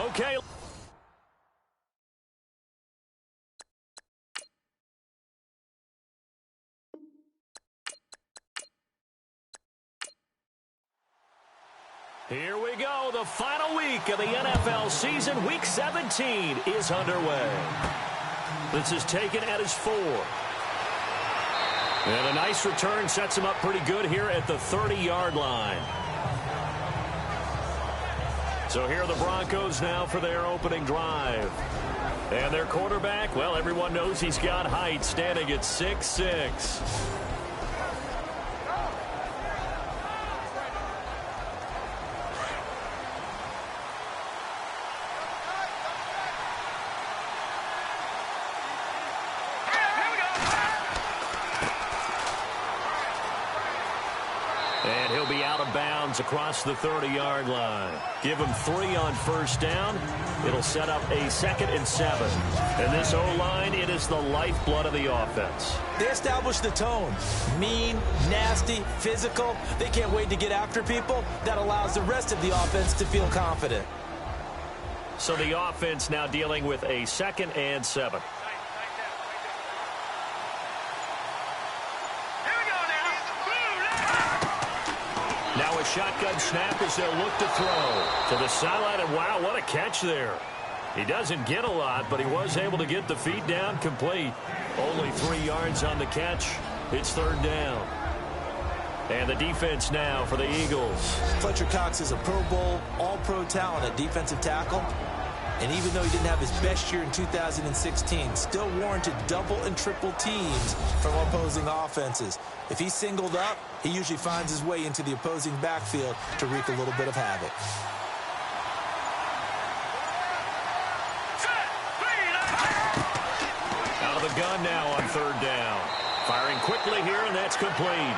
Okay. Here we go. The final week of the NFL season. Week 17 is underway. This is taken at his 4. And a nice return sets him up pretty good here at the 30-yard line. So here are the Broncos now for their opening drive. And their quarterback, well, everyone knows he's got height, standing at 6'6". And he'll be out of bounds across the 30-yard line. Give him 3 on first down. It'll set up a 2nd and 7. And this O-line, it is the lifeblood of the offense. They establish the tone. Mean, nasty, physical. They can't wait to get after people. That allows the rest of the offense to feel confident. So the offense now dealing with a 2nd and 7. Now a shotgun snap as they'll look to throw to the sideline, and wow, what a catch there. He doesn't get a lot, but he was able to get the feet down complete. Only 3 yards on the catch. It's 3rd down. And the defense now for the Eagles. Fletcher Cox is a Pro Bowl, all-pro talent at defensive tackle. And even though he didn't have his best year in 2016, still warranted double and triple teams from opposing offenses. If he's singled up, he usually finds his way into the opposing backfield to wreak a little bit of havoc. Out of the gun now on 3rd down. Firing quickly here, and that's complete.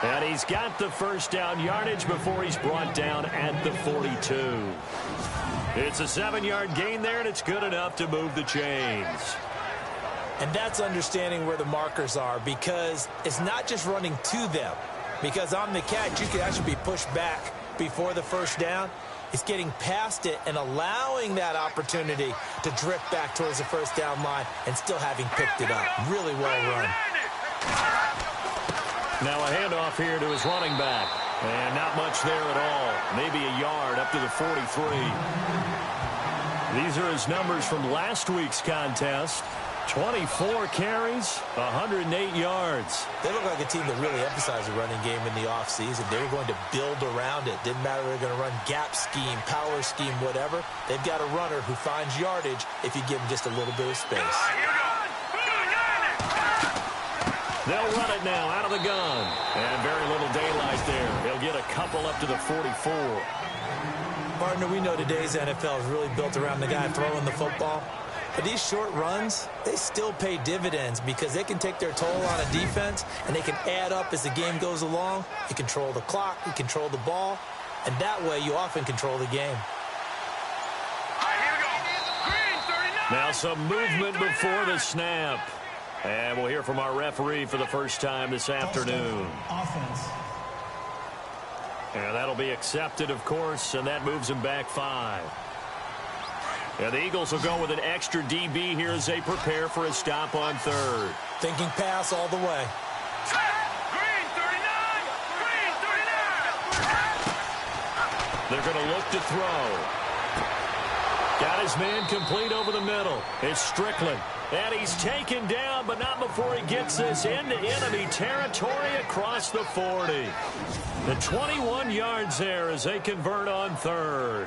And he's got the first down yardage before he's brought down at the 42. It's a 7-yard gain there, and it's good enough to move the chains. And that's understanding where the markers are, because it's not just running to them. Because on the catch, you could actually be pushed back before the first down. It's getting past it and allowing that opportunity to drift back towards the first down line and still having picked it up. Really well run. Now a handoff here to his running back. And not much there at all. Maybe a yard up to the 43. These are his numbers from last week's contest. 24 carries, 108 yards. They look like a team that really emphasized the running game in the offseason. They were going to build around it. Didn't matter if they're going to run gap scheme, power scheme, whatever. They've got a runner who finds yardage if you give him just a little bit of space. They'll run it now out of the gun. And very little daylight there. They'll get a couple up to the 44. Partner, we know today's NFL is really built around the guy throwing the football. But these short runs, they still pay dividends because they can take their toll on a defense and they can add up as the game goes along. You control the clock, you control the ball, and that way you often control the game. Now some movement before the snap. And we'll hear from our referee for the first time this afternoon. Offense. And that'll be accepted, of course, and that moves him back 5. And the Eagles will go with an extra DB here as they prepare for a stop on 3rd. Thinking pass all the way. Green 39! Green 39! They're going to look to throw. Got his man complete over the middle. It's Strickland. And he's taken down, but not before he gets this into enemy territory across the 40. The 21 yards there as they convert on 3rd.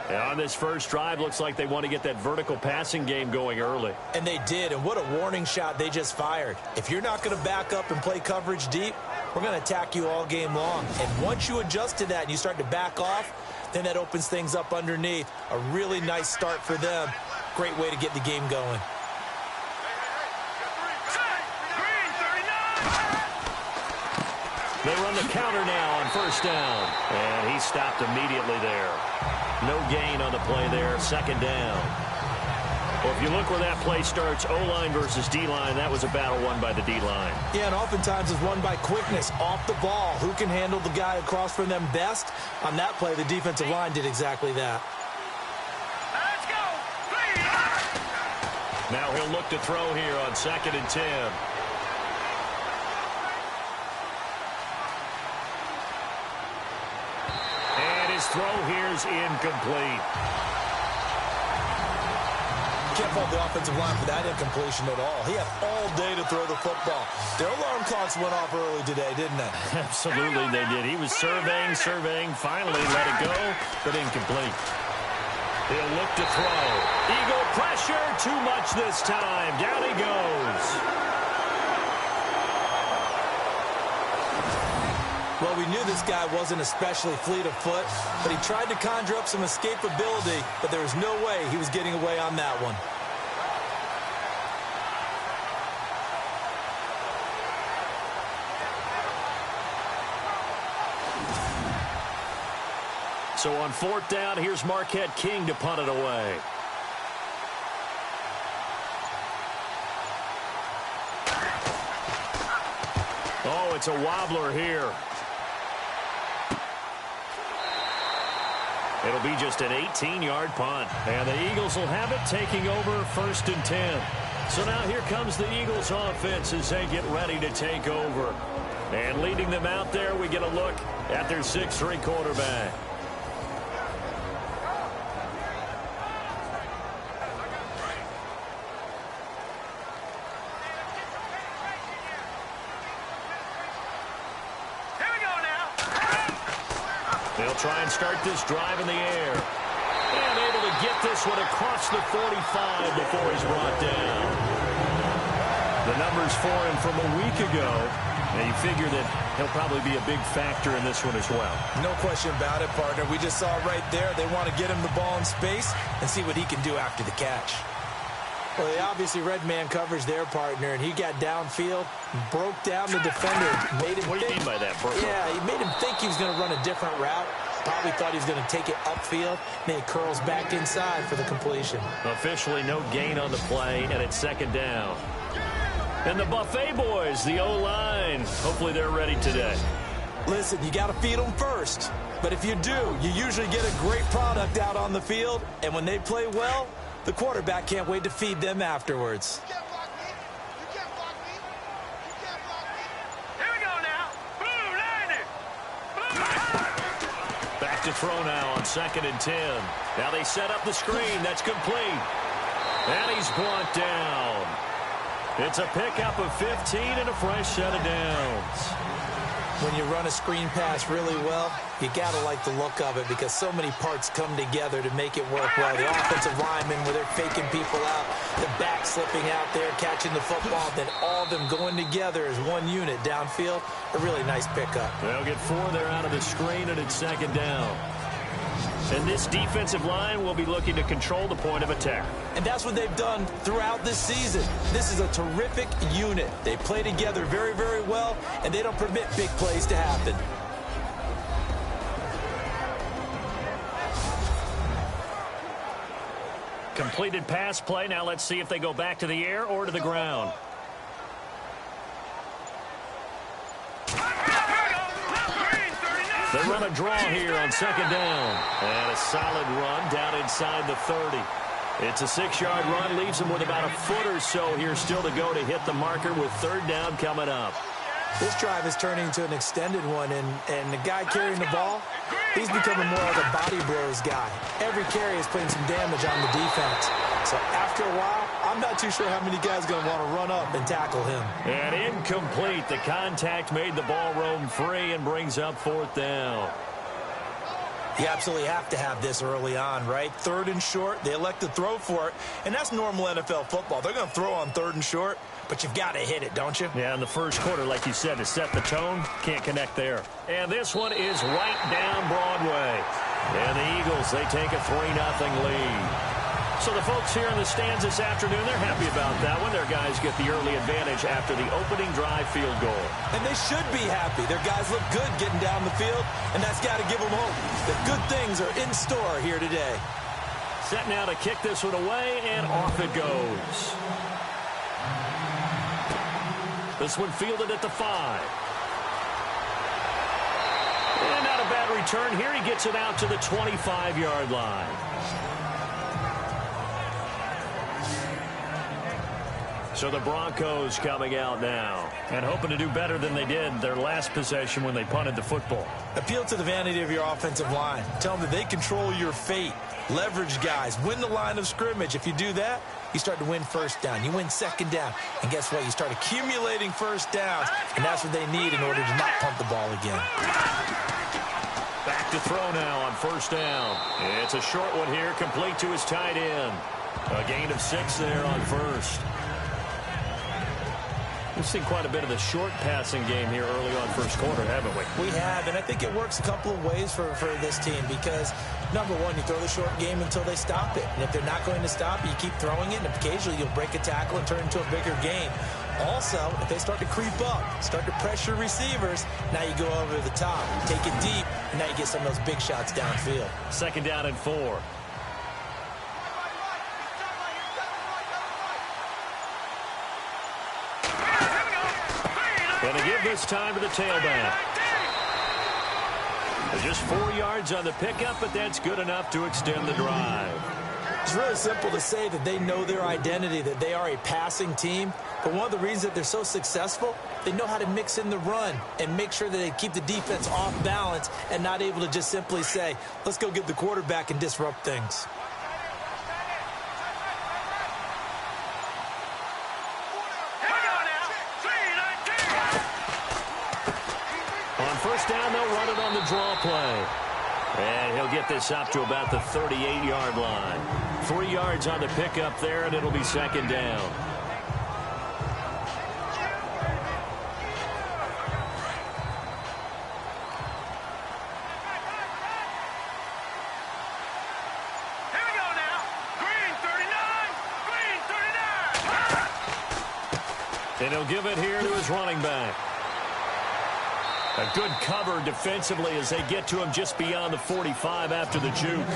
And on this first drive, looks like they want to get that vertical passing game going early. And they did, and what a warning shot they just fired. If you're not going to back up and play coverage deep, we're going to attack you all game long. And once you adjust to that and you start to back off, then that opens things up underneath. A really nice start for them. Great way to get the game going. They run the counter now on first down. And he stopped immediately there. No gain on the play there. 2nd down. Well, if you look where that play starts, O-line versus D-line, that was a battle won by the D-line. Yeah, and oftentimes it's won by quickness, off the ball. Who can handle the guy across from them best? On that play, the defensive line did exactly that. Now he'll look to throw here on 2nd and 10. And his throw here's incomplete. Can't fault the offensive line for that incompletion at all. He had all day to throw the football. Their alarm clocks went off early today, didn't they? Absolutely they did. He was surveying, finally let it go, but incomplete. He'll look to throw. Eagle pressure, too much this time. Down he goes. Well, we knew this guy wasn't especially fleet of foot, but he tried to conjure up some escapability, but there was no way he was getting away on that one. So on 4th down, here's Marquette King to punt it away. Oh, it's a wobbler here. It'll be just an 18-yard punt. And the Eagles will have it, taking over 1st and 10. So now here comes the Eagles offense as they get ready to take over. And leading them out there, we get a look at their 6'3" quarterback. They'll try and start this drive in the air. And able to get this one across the 45 before he's brought down. The numbers for him from a week ago. And you figure that he'll probably be a big factor in this one as well. No question about it, partner. We just saw right there they want to get him the ball in space and see what he can do after the catch. Well, they obviously red man covers their partner, and he got downfield, broke down the defender, made him What do you mean by that, Burke? Yeah, he made him think he was going to run a different route. Probably thought he was going to take it upfield. Then he curls back inside for the completion. Officially no gain on the play, and it's 2nd down. And the Buffet boys, the O-line, hopefully they're ready today. Listen, you got to feed them first. But if you do, you usually get a great product out on the field. And when they play well, the quarterback can't wait to feed them afterwards. You can't block me. You can't block me. You can't block me. Here we go now. Blue Lightning. Blue. Back to throw now on 2nd and 10. Now they set up the screen. That's complete. And he's brought down. It's a pickup of 15 and a fresh set of downs. When you run a screen pass really well, you got to like the look of it because so many parts come together to make it work well. The offensive linemen, where they're faking people out, the back slipping out there, catching the football, then all of them going together as one unit downfield. A really nice pickup. They'll get 4 there out of the screen, and it's 2nd down. And this defensive line will be looking to control the point of attack. And that's what they've done throughout this season. This is a terrific unit. They play together very, very well, and they don't permit big plays to happen. Completed pass play. Now let's see if they go back to the air or to the ground. They run a draw here on 2nd down. And a solid run down inside the 30. It's a 6-yard run. Leaves them with about a foot or so here still to go to hit the marker with 3rd down coming up. This drive is turning into an extended one, and the guy carrying the ball, he's becoming more like a body blows guy. Every carry is putting some damage on the defense. So after a while, I'm not too sure how many guys are going to want to run up and tackle him. And incomplete. The contact made the ball roam free and brings up 4th down. You absolutely have to have this early on, right? 3rd and short, they elect to throw for it, and that's normal NFL football. They're going to throw on 3rd and short, but you've got to hit it, don't you? Yeah, in the first quarter, like you said, to set the tone, can't connect there. And this one is right down Broadway. And the Eagles, they take a 3-0 lead. So the folks here in the stands this afternoon, they're happy about that one. Their guys get the early advantage after the opening drive field goal. And they should be happy. Their guys look good getting down the field, and that's got to give them hope that good things are in store here today. Set now to kick this one away, and off it goes. This one fielded at the 5. And not a bad return here. He gets it out to the 25-yard line. So the Broncos coming out now and hoping to do better than they did their last possession when they punted the football. Appeal to the vanity of your offensive line. Tell them that they control your fate. Leverage guys. Win the line of scrimmage. If you do that, you start to win first down. You win second down. And guess what? You start accumulating first downs. And that's what they need in order to not punt the ball again. Back to throw now on first down. It's a short one here, complete to his tight end. A gain of 6 there on first. We've seen quite a bit of the short passing game here early on first quarter, haven't we? We have, and I think it works a couple of ways for this team because, number one, you throw the short game until they stop it. And if they're not going to stop, you keep throwing it, and occasionally you'll break a tackle and turn it into a bigger game. Also, if they start to creep up, start to pressure receivers, now you go over the top, take it deep, and now you get some of those big shots downfield. Second down and 4. Going to give this time to the tailback. Just 4 yards on the pickup, but that's good enough to extend the drive. It's really simple to say that they know their identity, that they are a passing team. But one of the reasons that they're so successful, they know how to mix in the run and make sure that they keep the defense off balance and not able to just simply say, let's go get the quarterback and disrupt things. On first down, they'll run it on the draw play. And he'll get this up to about the 38-yard line. 3 yards on the pickup there, and it'll be second down. Here we go now. Green 39. Green 39. And he'll give it here to his running back. A good cover defensively as they get to him just beyond the 45 after the juke.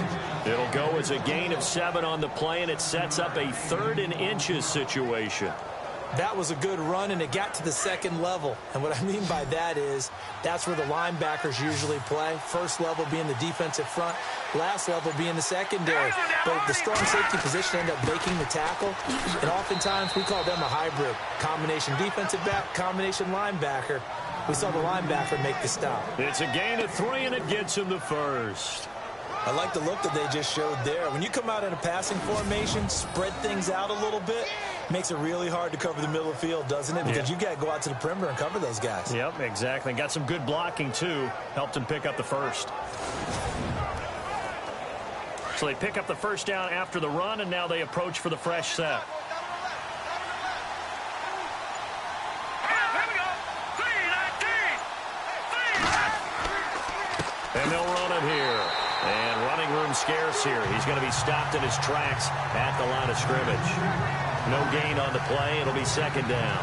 It'll go as a gain of 7 on the play, and it sets up a 3rd and inches situation. That was a good run, and it got to the second level. And what I mean by that is that's where the linebackers usually play. First level being the defensive front, last level being the secondary. But the strong safety position ended up making the tackle, and oftentimes we call them a hybrid. Combination defensive back, combination linebacker. We saw the linebacker make the stop. It's a gain of 3, and it gets him the first. I like the look that they just showed there. When you come out in a passing formation, spread things out a little bit, makes it really hard to cover the middle of the field, doesn't it? Because you got to go out to the perimeter and cover those guys. Yep, exactly. Got some good blocking, too. Helped him pick up the first. So they pick up the first down after the run, and now they approach for the fresh set. And they'll run it here. And running room scarce here. He's going to be stopped in his tracks at the line of scrimmage. No gain on the play. It'll be second down.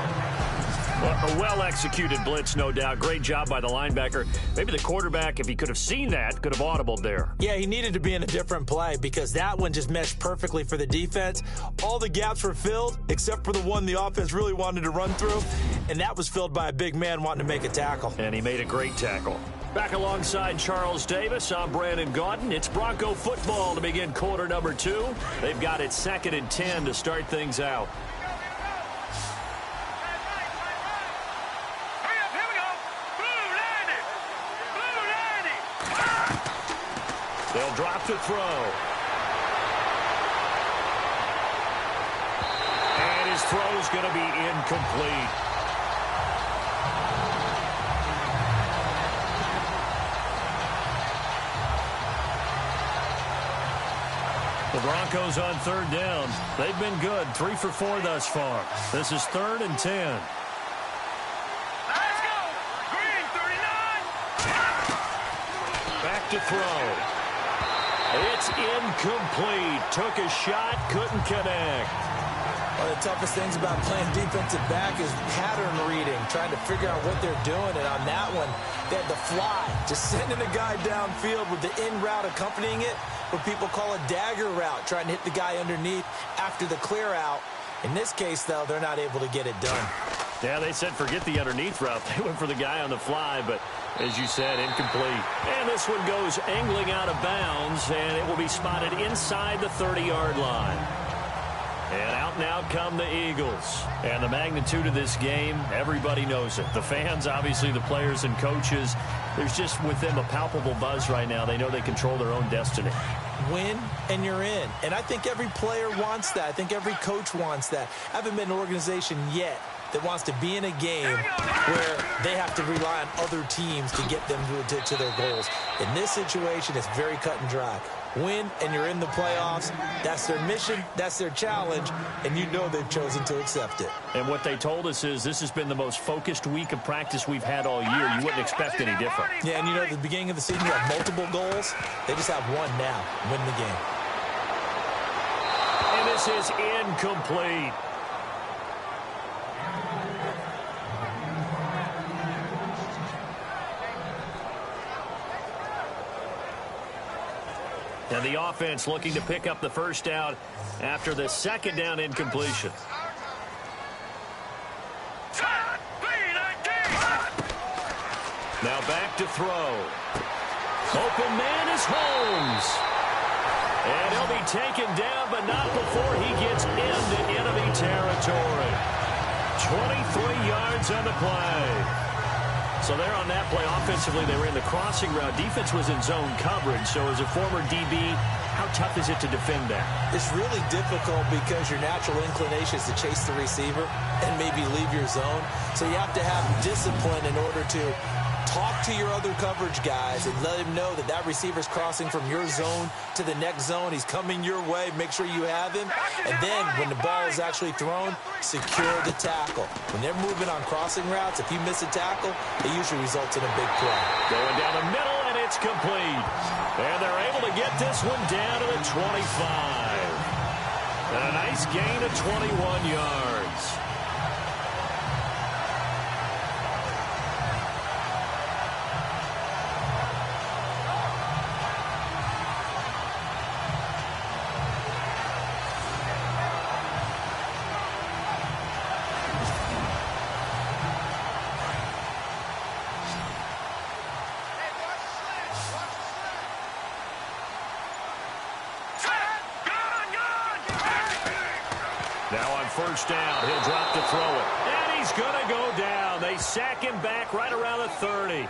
Well, a well-executed blitz, no doubt. Great job by the linebacker. Maybe the quarterback, if he could have seen that, could have audibled there. Yeah, he needed to be in a different play because that one just meshed perfectly for the defense. All the gaps were filled except for the one the offense really wanted to run through, and that was filled by a big man wanting to make a tackle. And he made a great tackle. Back alongside Charles Davis, I'm Brandon Gaudin. It's Bronco football to begin quarter number 2. They've got it 2nd and 10 to start things out. They'll drop to throw. And his throw's going to be incomplete. The Broncos on 3rd down. They've been good. 3 for 4 thus far. This is 3rd and 10. Let's go. Green 39. Back to throw. It's incomplete. Took a shot, couldn't connect. One of the toughest things about playing defensive back is pattern reading, trying to figure out what they're doing. And on that one, they had the fly, just sending a guy downfield with the in route accompanying it, what people call a dagger route, trying to hit the guy underneath after the clear out. In this case, though, they're not able to get it done. Yeah, they said forget the underneath route. They went for the guy on the fly, but as you said, incomplete. And this one goes angling out of bounds, and it will be spotted inside the 30-yard line. And out now come the Eagles. And the magnitude of this game, everybody knows it. The fans, obviously the players and coaches, there's just with them a palpable buzz right now. They know they control their own destiny. Win and you're in. And I think every player wants that. I think every coach wants that. I haven't been in an organization yet that wants to be in a game where they have to rely on other teams to get them to their goals. In this situation, it's very cut and dry. Win, and you're in the playoffs. That's their mission. That's their challenge. And you know they've chosen to accept it. And what they told us is this has been the most focused week of practice we've had all year. You wouldn't expect any different. Yeah, and you know, at the beginning of the season, you have multiple goals. They just have one now. Win the game. And this is incomplete. And the offense looking to pick up the first down after the second down incompletion. Now back to throw. Open man is Holmes. And he'll be taken down, but not before he gets into enemy territory. 23 yards on the play. So there on that play, offensively, they ran the crossing route. Defense was in zone coverage. So as a former DB, how tough is it to defend that? It's really difficult because your natural inclination is to chase the receiver and maybe leave your zone. So you have to have discipline in order to talk to your other coverage guys and let him know that that receiver's crossing from your zone to the next zone. He's coming your way. Make sure you have him. And then when the ball is actually thrown, secure the tackle. When they're moving on crossing routes, if you miss a tackle, it usually results in a big play. Going down the middle, and it's complete. And they're able to get this one down to the 25. And a nice gain of 21 yards. Now on first down, he'll drop to throw it. And he's going to go down. They sack him back right around the 30.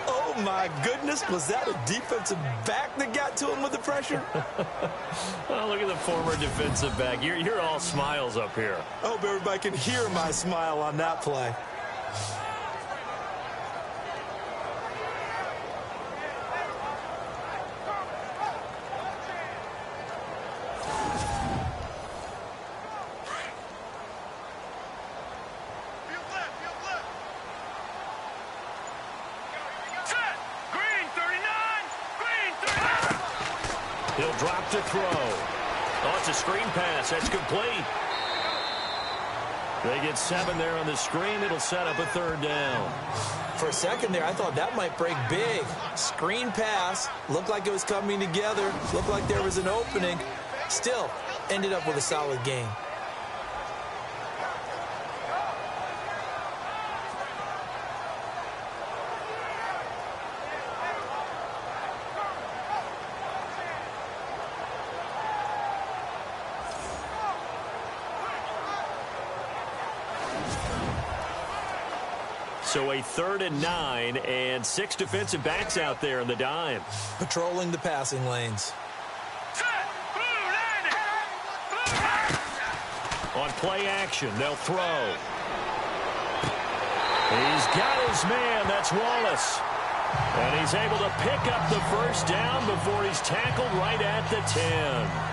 Oh, my goodness. Was that a defensive back that got to him with the pressure? Oh, look at the former defensive back. You're all smiles up here. I hope everybody can hear my smile on that play. He'll drop to throw. Oh, it's a screen pass. That's complete. They get 7 there on the screen. It'll set up a third down. For a second there, I thought that might break big. Screen pass. Looked like it was coming together. Looked like there was an opening. Still, ended up with a solid gain. So a 3rd and 9 and 6 defensive backs out there in the dime. Patrolling the passing lanes. On play action, they'll throw. He's got his man. That's Wallace. And he's able to pick up the first down before he's tackled right at the 10.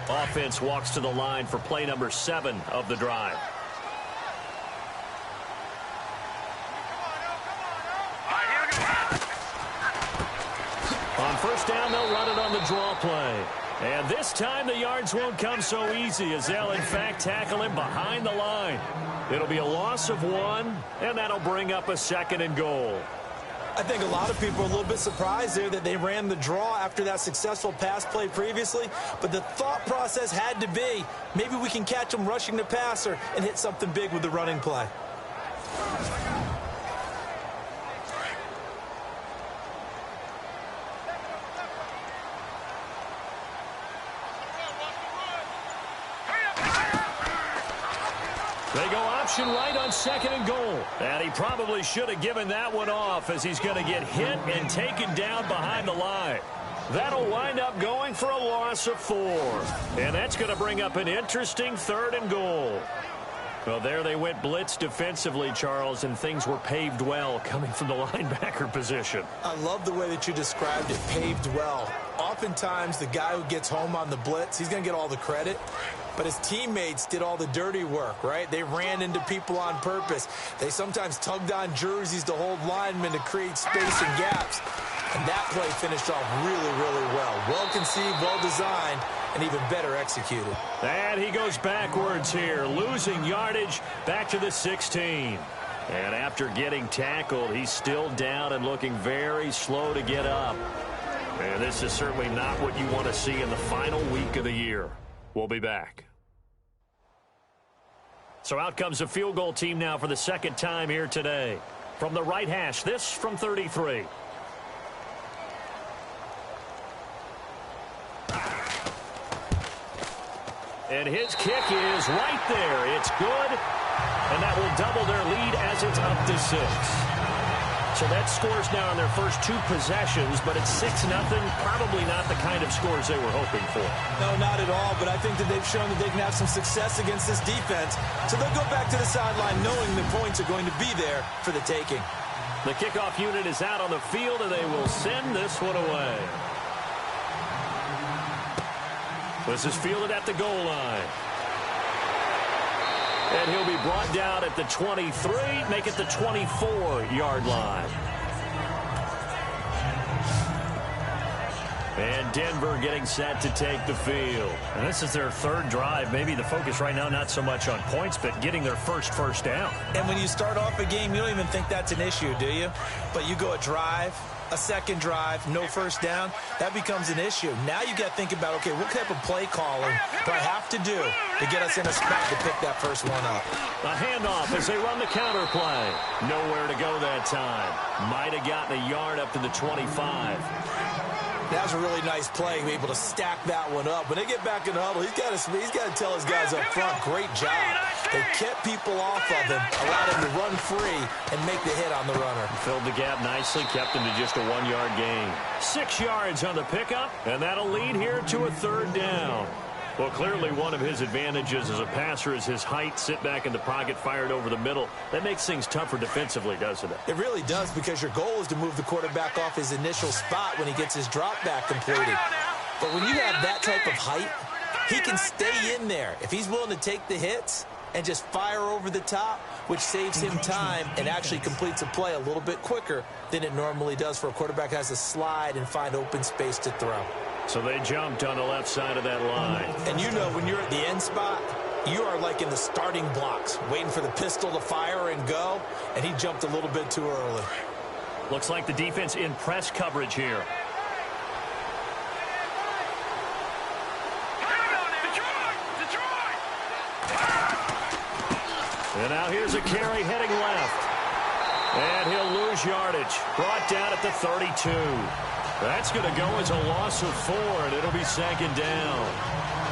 Offense walks to the line for play number 7 of the drive. On first down, they'll run it on the draw play. And this time the yards won't come so easy as they'll, in fact, tackle him behind the line. It'll be a loss of 1, and that'll bring up a 2nd and goal. I think a lot of people are a little bit surprised there that they ran the draw after that successful pass play previously, but the thought process had to be, maybe we can catch them rushing the passer and hit something big with the running play. They go option right on 2nd and goal. And he probably should have given that one off as he's going to get hit and taken down behind the line. That'll wind up going for a loss of 4. And that's going to bring up an interesting 3rd and goal. Well, there they went blitz defensively, Charles, and things were paved well coming from the linebacker position. I love the way that you described it, paved well. Oftentimes, the guy who gets home on the blitz, he's going to get all the credit. But his teammates did all the dirty work, right? They ran into people on purpose. They sometimes tugged on jerseys to hold linemen to create space and gaps. And that play finished off really, really well. Well conceived, well designed, and even better executed. And he goes backwards here, losing yardage back to the 16. And after getting tackled, he's still down and looking very slow to get up. And this is certainly not what you want to see in the final week of the year. We'll be back. So out comes a field goal team now for the 2nd time here today. From the right hash, this from 33. And his kick is right there. It's good. And that will double their lead as it's up to 6. So that scores now on their first 2 possessions, but it's 6-0. Probably not the kind of scores they were hoping for. No, not at all, but I think that they've shown that they can have some success against this defense. So they'll go back to the sideline knowing the points are going to be there for the taking. The kickoff unit is out on the field, and they will send this one away. This is fielded at the goal line. And he'll be brought down at the 23, make it the 24-yard line. And Denver getting set to take the field. And this is their 3rd drive. Maybe the focus right now not so much on points, but getting their first down. And when you start off a game, you don't even think that's an issue, do you? But you go a drive, a 2nd drive, no first down, that becomes an issue. Now you got to think about, okay, what type of play calling do I have to do to get us in a spot to pick that first one up? A handoff as they run the counter play. Nowhere to go that time. Might have gotten a yard up to the 25. That was a really nice play, able to stack that one up. When they get back in the huddle, he's got to tell his guys up front, great job. They kept people off of him, allowed him to run free and make the hit on the runner. Filled the gap nicely, kept him to just a 1-yard gain. 6 yards on the pickup, and that'll lead here to a 3rd down. Well, clearly one of his advantages as a passer is his height, sit back in the pocket, fired over the middle. That makes things tougher defensively, doesn't it? It really does, because your goal is to move the quarterback off his initial spot when he gets his drop back completed. But when you have that type of height, he can stay in there. If he's willing to take the hits and just fire over the top, which saves him time and actually completes a play a little bit quicker than it normally does for a quarterback who has to slide and find open space to throw. So they jumped on the left side of that line. And you know, when you're at the end spot, you are like in the starting blocks, waiting for the pistol to fire and go, and he jumped a little bit too early. Looks like the defense in press coverage here. And now here's a carry heading left. And he'll lose yardage. Brought down at the 32. That's going to go as a loss of 4, and it'll be 2nd down.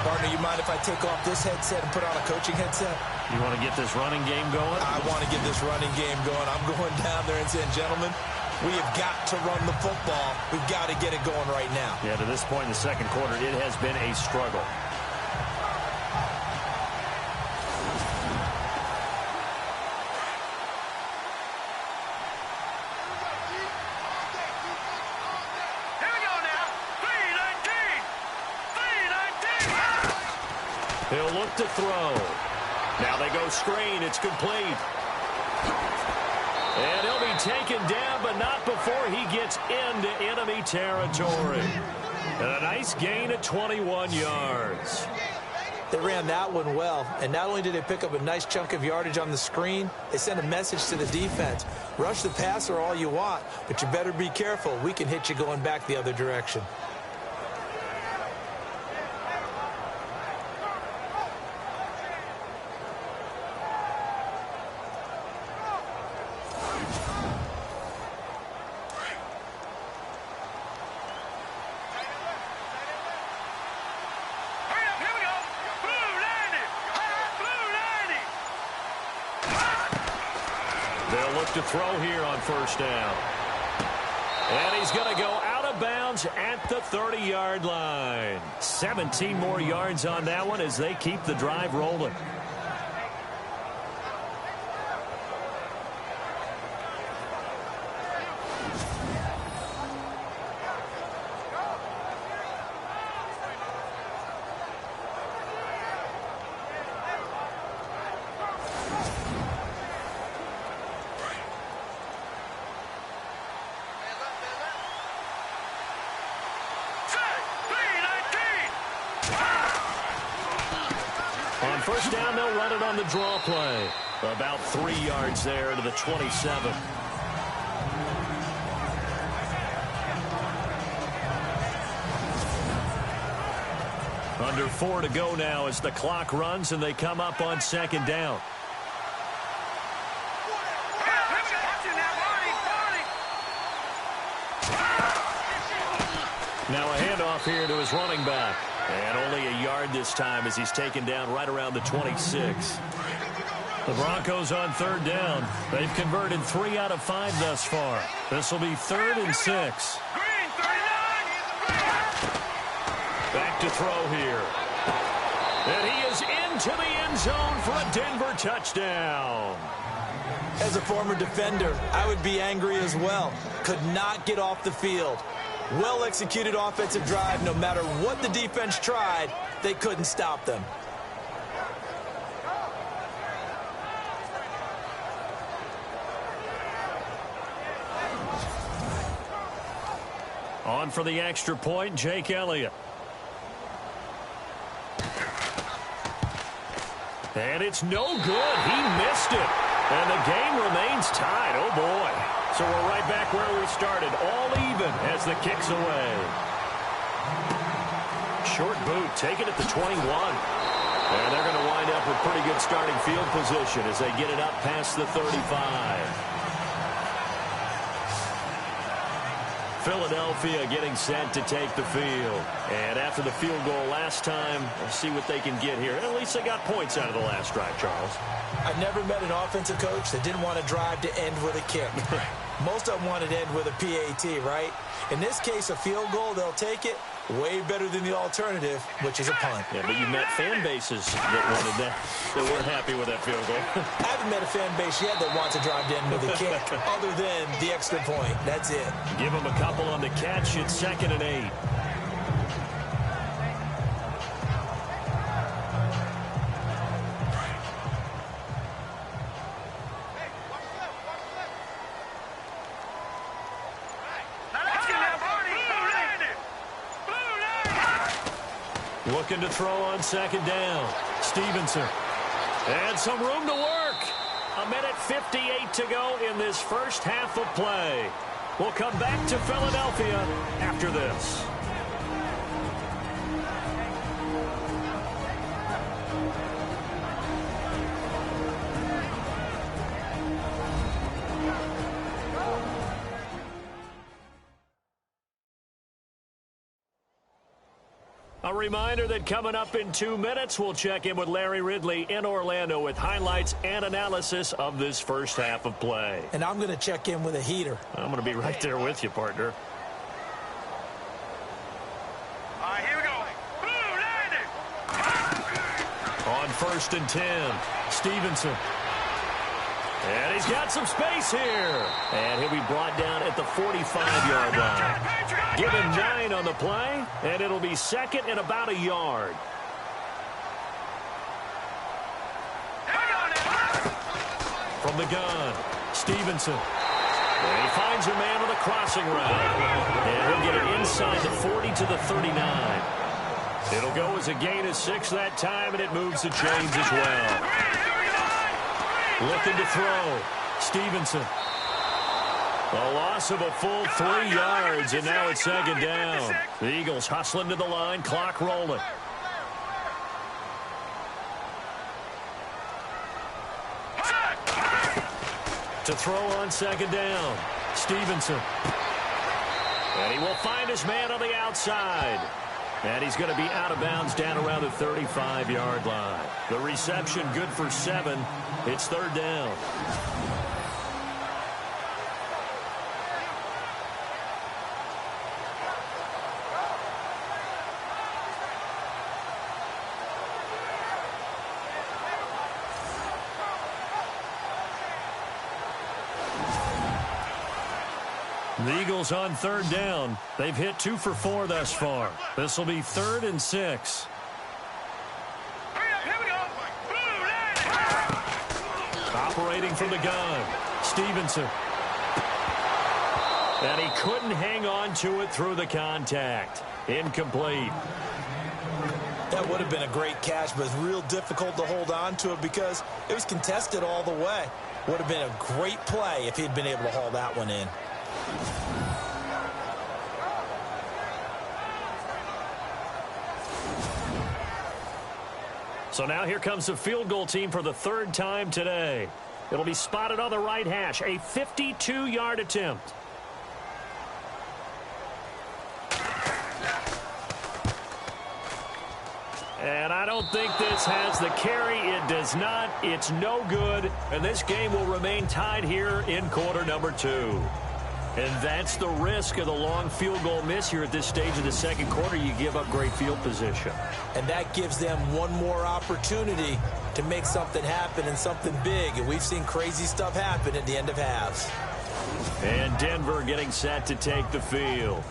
Partner, you mind if I take off this headset and put on a coaching headset? You want to get this running game going? I want to get this running game going. I'm going down there and saying, gentlemen, we have got to run the football. We've got to get it going right now. Yeah, to this point in the 2nd quarter, it has been a struggle. He'll look to throw. Now they go screen. It's complete. And he'll be taken down, but not before he gets into enemy territory. And a nice gain of 21 yards. They ran that one well, and not only did they pick up a nice chunk of yardage on the screen, they sent a message to the defense. Rush the passer all you want, but you better be careful. We can hit you going back the other direction. They'll look to throw here on first down. And he's going to go out of bounds at the 30-yard line. 17 more yards on that one as they keep the drive rolling. On first down, they'll run it on the draw play. About 3 yards there to the 27. Under 4 to go now as the clock runs and they come up on second down. Now a handoff here to his running back. And only a yard this time as he's taken down right around the 26. The Broncos on third down. They've converted 3 out of 5 thus far. This will be 3rd and 6. Back to throw here. And he is into the end zone for a Denver touchdown. As a former defender, I would be angry as well. Could not get off the field. Well-executed offensive drive. No matter what the defense tried, they couldn't stop them. On for the extra point, Jake Elliott. And it's no good. He missed it. And the game remains tied. Oh, boy. So we're right back where we started. All even as the kick's away. Short boot taken at the 21. And they're going to wind up with pretty good starting field position as they get it up past the 35. Philadelphia getting set to take the field. And after the field goal last time, we'll see what they can get here. At least they got points out of the last drive, Charles. I've never met an offensive coach that didn't want to drive to end with a kick. Most of them wanted to end with a PAT, right? In this case, a field goal, they'll take it. Way better than the alternative, which is a punt. Yeah, but you met fan bases that wanted that, that weren't happy with that field goal. I haven't met a fan base yet that wants to drive to end with a kick, other than the extra point. That's it. Give them a couple on the catch. It's 2nd and 8. Looking to throw on 2nd down. Stevenson. And some room to work. 1:58 to go in this first half of play. We'll come back to Philadelphia after this. A reminder that coming up in 2 minutes, we'll check in with Larry Ridley in Orlando with highlights and analysis of this first half of play. And I'm going to check in with a heater. I'm going to be right there with you, partner. All right, here we go. On 1st and 10, Stevenson. And he's got some space here. And he'll be brought down at the 45-yard line. Give him 9 on the play, and it'll be 2nd and about a yard. From the gun, Stevenson. And he finds a man with a crossing route. And he'll get it inside the 40 to the 39. It'll go as a gain of 6 that time, and it moves the chains as well. Looking to throw. Stevenson. A loss of a full 3 yards, and now it's 2nd down. The Eagles hustling to the line, clock rolling. To throw on 2nd down. Stevenson. And he will find his man on the outside. And he's going to be out of bounds down around the 35-yard line. The reception good for 7. It's 3rd down. The Eagles on 3rd down. They've hit 2 for 4 thus far. This will be 3rd and 6. Operating from the gun. Stevenson. And he couldn't hang on to it through the contact. Incomplete. That would have been a great catch, but it's real difficult to hold on to it because it was contested all the way. Would have been a great play if he'd been able to haul that one in. So now here comes the field goal team for the 3rd time today. It'll be spotted on the right hash. A 52-yard attempt. And I don't think this has the carry. It does not. It's no good. And this game will remain tied here in quarter number 2. And that's the risk of the long field goal miss here at this stage of the 2nd quarter. You give up great field position. And that gives them one more opportunity to make something happen and something big. And we've seen crazy stuff happen at the end of halves. And Denver getting set to take the field.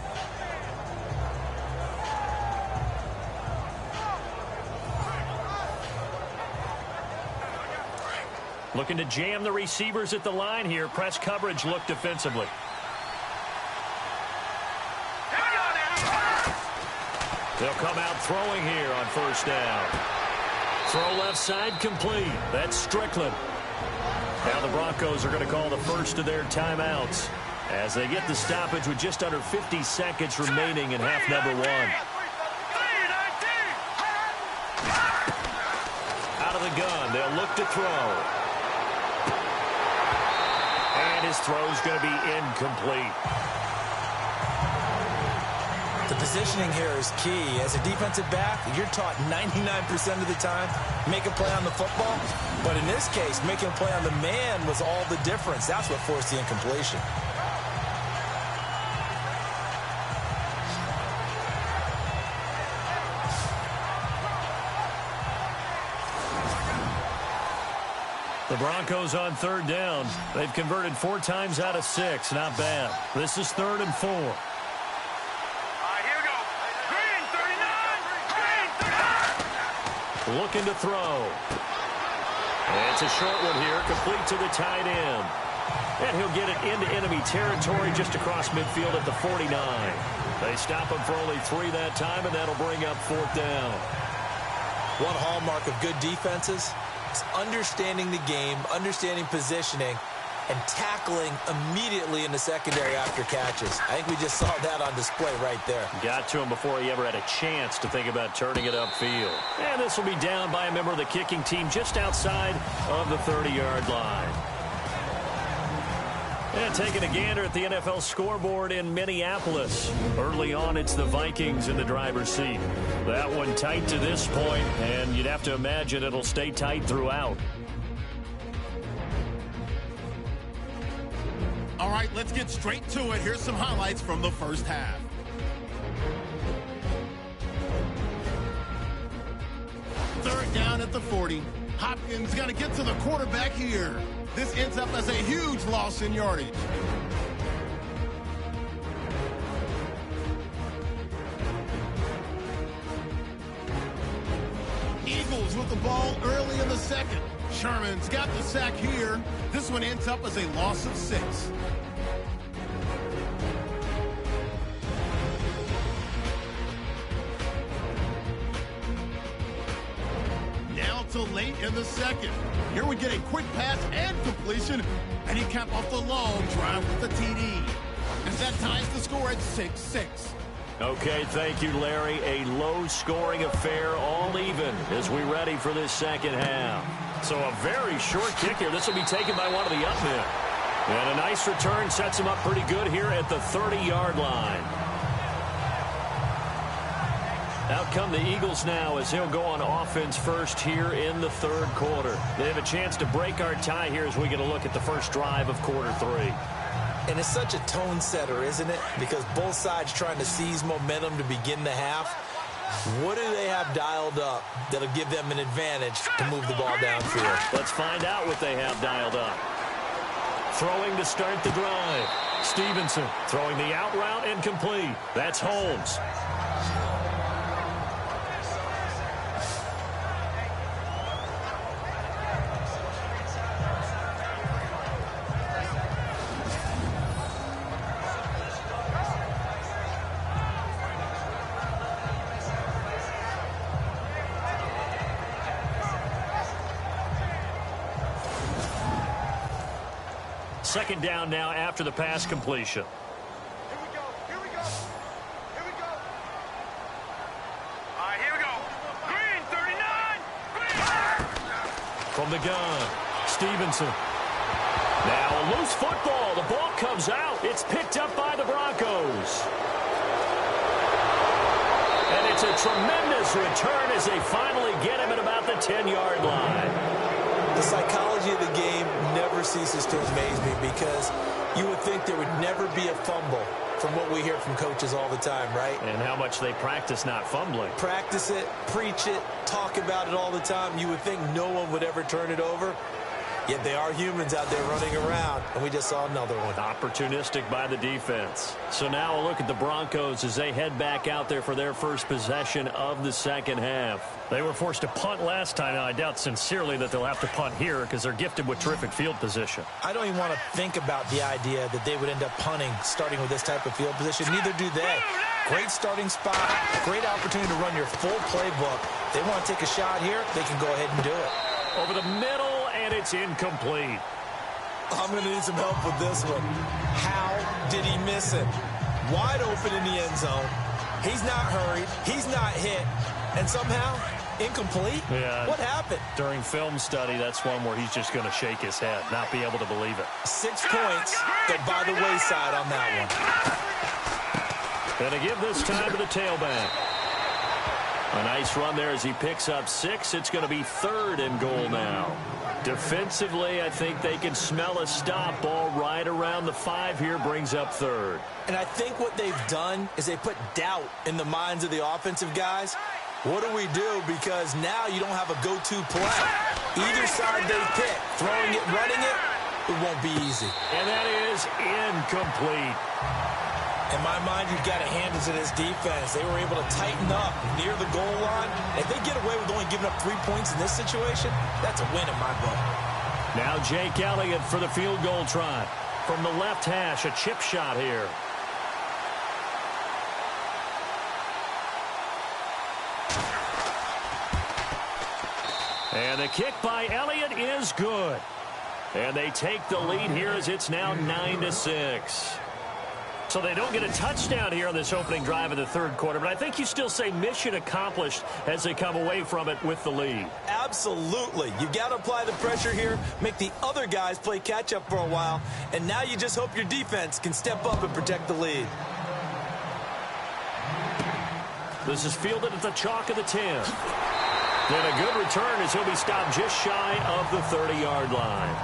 Looking to jam the receivers at the line here. Press coverage look defensively. They'll come out throwing here on 1st down. Throw left side complete. That's Strickland. Now the Broncos are going to call the first of their timeouts as they get the stoppage with just under 50 seconds remaining in half number 1. Out of the gun. They'll look to throw. And his throw's going to be incomplete. The positioning here is key. As a defensive back, you're taught 99% of the time, make a play on the football. But in this case, making a play on the man was all the difference. That's what forced the incompletion. The Broncos on 3rd down. They've converted 4 times out of 6. Not bad. This is 3rd and 4. Looking to throw. It's a short one here, complete to the tight end. And he'll get it into enemy territory just across midfield at the 49. They stop him for only 3 that time, and that'll bring up 4th down. One hallmark of good defenses is understanding the game, understanding positioning, and tackling immediately in the secondary after catches. I think we just saw that on display right there. Got to him before he ever had a chance to think about turning it upfield. And this will be down by a member of the kicking team just outside of the 30-yard line. And taking a gander at the NFL scoreboard in Minneapolis. Early on, it's the Vikings in the driver's seat. That one tight to this point, and you'd have to imagine it'll stay tight throughout. All right, let's get straight to it. Here's some highlights from the first half. Third down at the 40. Hopkins got to get to the quarterback here. This ends up as a huge loss in yardage. Eagles with the ball early in the 2nd. Sherman's got the sack here. This one ends up as a loss of 6. late in the second. Here we get a quick pass and completion, and he capped off the long drive with the TD. And that ties the score at 6-6. Okay, thank you, Larry. A low-scoring affair, all even, as we ready for this second half. So a very short kick here. This will be taken by one of the up men. And a nice return sets him up pretty good here at the 30-yard line. Out come the Eagles now as he'll go on offense first here in the third quarter. They have a chance to break our tie here as we get a look at the first drive of quarter three. And it's such a tone setter, isn't it? Because both sides trying to seize momentum to begin the half. What do they have dialed up that'll give them an advantage to move the ball downfield? Let's find out what they have dialed up. Throwing to start the drive. Stevenson throwing the out route and complete. That's Holmes. Second down now after the pass completion. Here we go. Here we go. Here we go. All right, here we go. Green, 39. Green. From the gun, Stevenson. Now a loose football. The ball comes out. It's picked up by the Broncos. And it's a tremendous return as they finally get him at about the 10-yard line. The psychology of the game never ceases to amaze me because you would think there would never be a fumble from what we hear from coaches all the time, right? And how much they practice not fumbling. Practice it, preach it, talk about it all the time. You would think no one would ever turn it over. Yet they are humans out there running around, and we just saw another one. Opportunistic by the defense. So now a look at the Broncos as they head back out there for their first possession of the second half. They were forced to punt last time, and I doubt sincerely that they'll have to punt here because they're gifted with terrific field position. I don't even want to think about the idea that they would end up punting starting with this type of field position. Neither do they. Great starting spot, great opportunity to run your full playbook. They want to take a shot here, they can go ahead and do it. Over the middle, and it's incomplete. I'm going to need some help with this one. How did he miss it? Wide open in the end zone. He's not hurried. He's not hit. And somehow, incomplete? Yeah. What happened? During film study, that's one where he's just going to shake his head, not be able to believe it. 6 points go by the wayside on that one. Going to give this time to the tailback. A nice run there as he picks up 6. It's going to be 3rd and goal now. Defensively, I think they can smell a stop. Ball right around the 5 here, brings up 3rd. And I think what they've done is they put doubt in the minds of the offensive guys. What do we do? Because now you don't have a go-to play. Either side they pick, throwing it, running it, it won't be easy. And that is incomplete. In my mind, you've got to hand it to this defense. They were able to tighten up near the goal line. If they get away with only giving up 3 points in this situation, that's a win in my book. Now Jake Elliott for the field goal try. From the left hash, a chip shot here. And the kick by Elliott is good. And they take the lead here as it's now 9-6. So they don't get a touchdown here on this opening drive of the third quarter, but I think you still say mission accomplished as they come away from it with the lead. Absolutely. You got to apply the pressure here, make the other guys play catch-up for a while, and now you just hope your defense can step up and protect the lead. This is fielded at the chalk of the 10. Then a good return as he'll be stopped just shy of the 30-yard line.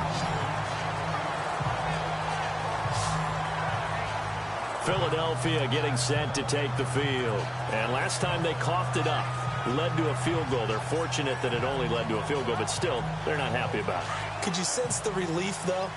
Philadelphia getting set to take the field. And last time they coughed it up, led to a field goal. They're fortunate that it only led to a field goal, but still, they're not happy about it. Could you sense the relief, though,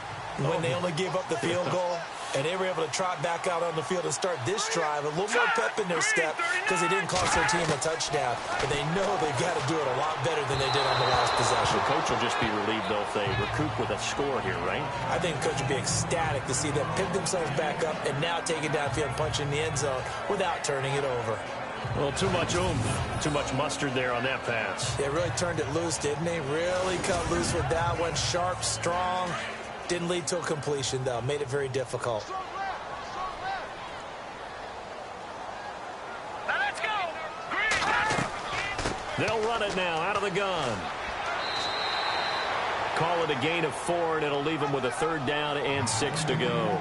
when they only gave up the field goal? And they were able to trot back out on the field and start this drive. A little more pep in their step because they didn't cost their team a touchdown. But they know they've got to do it a lot better than they did on the last possession. The coach will just be relieved, though, if they recoup with a score here, right? I think the coach will be ecstatic to see them pick themselves back up and now take it downfield and punch in the end zone without turning it over. Well, too much oomph, too much mustard there on that pass. They really turned it loose, didn't they? Really cut loose with that one. Sharp, strong. Didn't lead to a completion, though. Made it very difficult. Now let's go. Green. They'll run it now out of the gun. Call it a gain of 4, and it'll leave them with a 3rd down and 6 to go.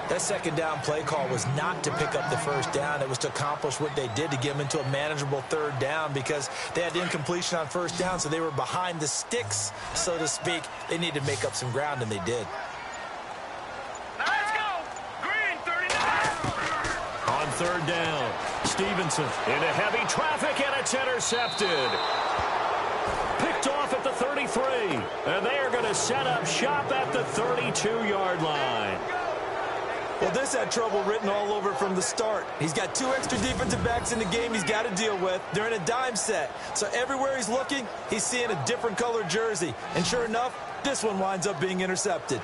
That 2nd down play call was not to pick up the 1st down. It was to accomplish what they did, to get them into a manageable 3rd down, because they had incompletion on 1st down, so they were behind the sticks, so to speak. They needed to make up some ground, and they did. Now let's go. Green, 39. On 3rd down, Stevenson into heavy traffic, and it's intercepted. Picked off at the 33, and they are going to set up shop at the 32-yard line. Well, this had trouble written all over from the start. He's got 2 extra defensive backs in the game he's got to deal with. They're in a dime set. So everywhere he's looking, he's seeing a different color jersey. And sure enough, this one winds up being intercepted.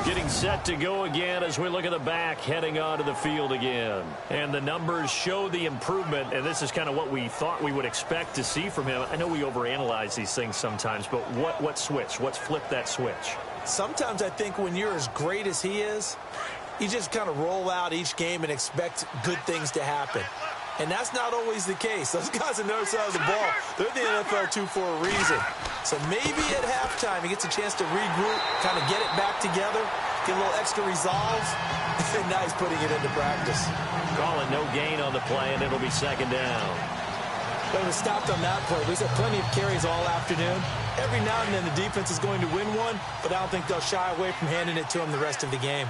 Getting set to go again as we look at the back heading onto the field again. And the numbers show the improvement, and this is kind of what we thought we would expect to see from him. I know we overanalyze these things sometimes, but what switch? What's flipped that switch? Sometimes I think when you're as great as he is, you just kind of roll out each game and expect good things to happen. And that's not always the case. Those guys on the other side of the ball, they're the NFL 2 for a reason. So maybe at halftime he gets a chance to regroup, kind of get it back together, get a little extra resolve, and now he's putting it into practice. Call it no gain on the play, and it'll be 2nd down. But it was stopped on that play. We've had plenty of carries all afternoon. Every now and then the defense is going to win one, but I don't think they'll shy away from handing it to him the rest of the game.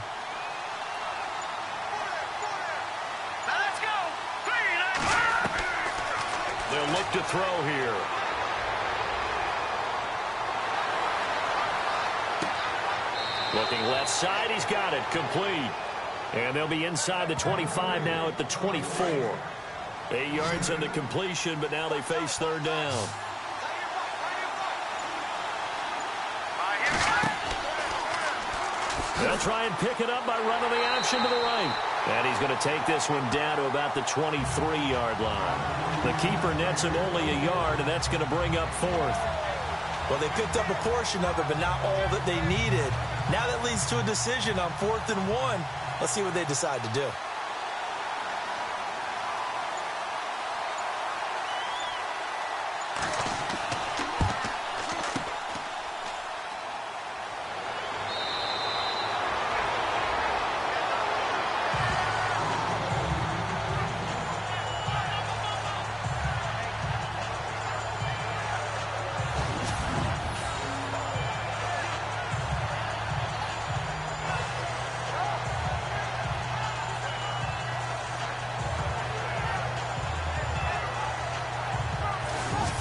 Now let's go. Green. They'll look to throw here. Looking left side, he's got it, complete. And they'll be inside the 25 now at the 24. 8 yards on the completion, but now they face 3rd down. They'll try and pick it up by running the option to the right. And he's going to take this one down to about the 23-yard line. The keeper nets him only a yard, and that's going to bring up 4th. Well, they picked up a portion of it, but not all that they needed. Now that leads to a decision on 4th and 1. Let's see what they decide to do.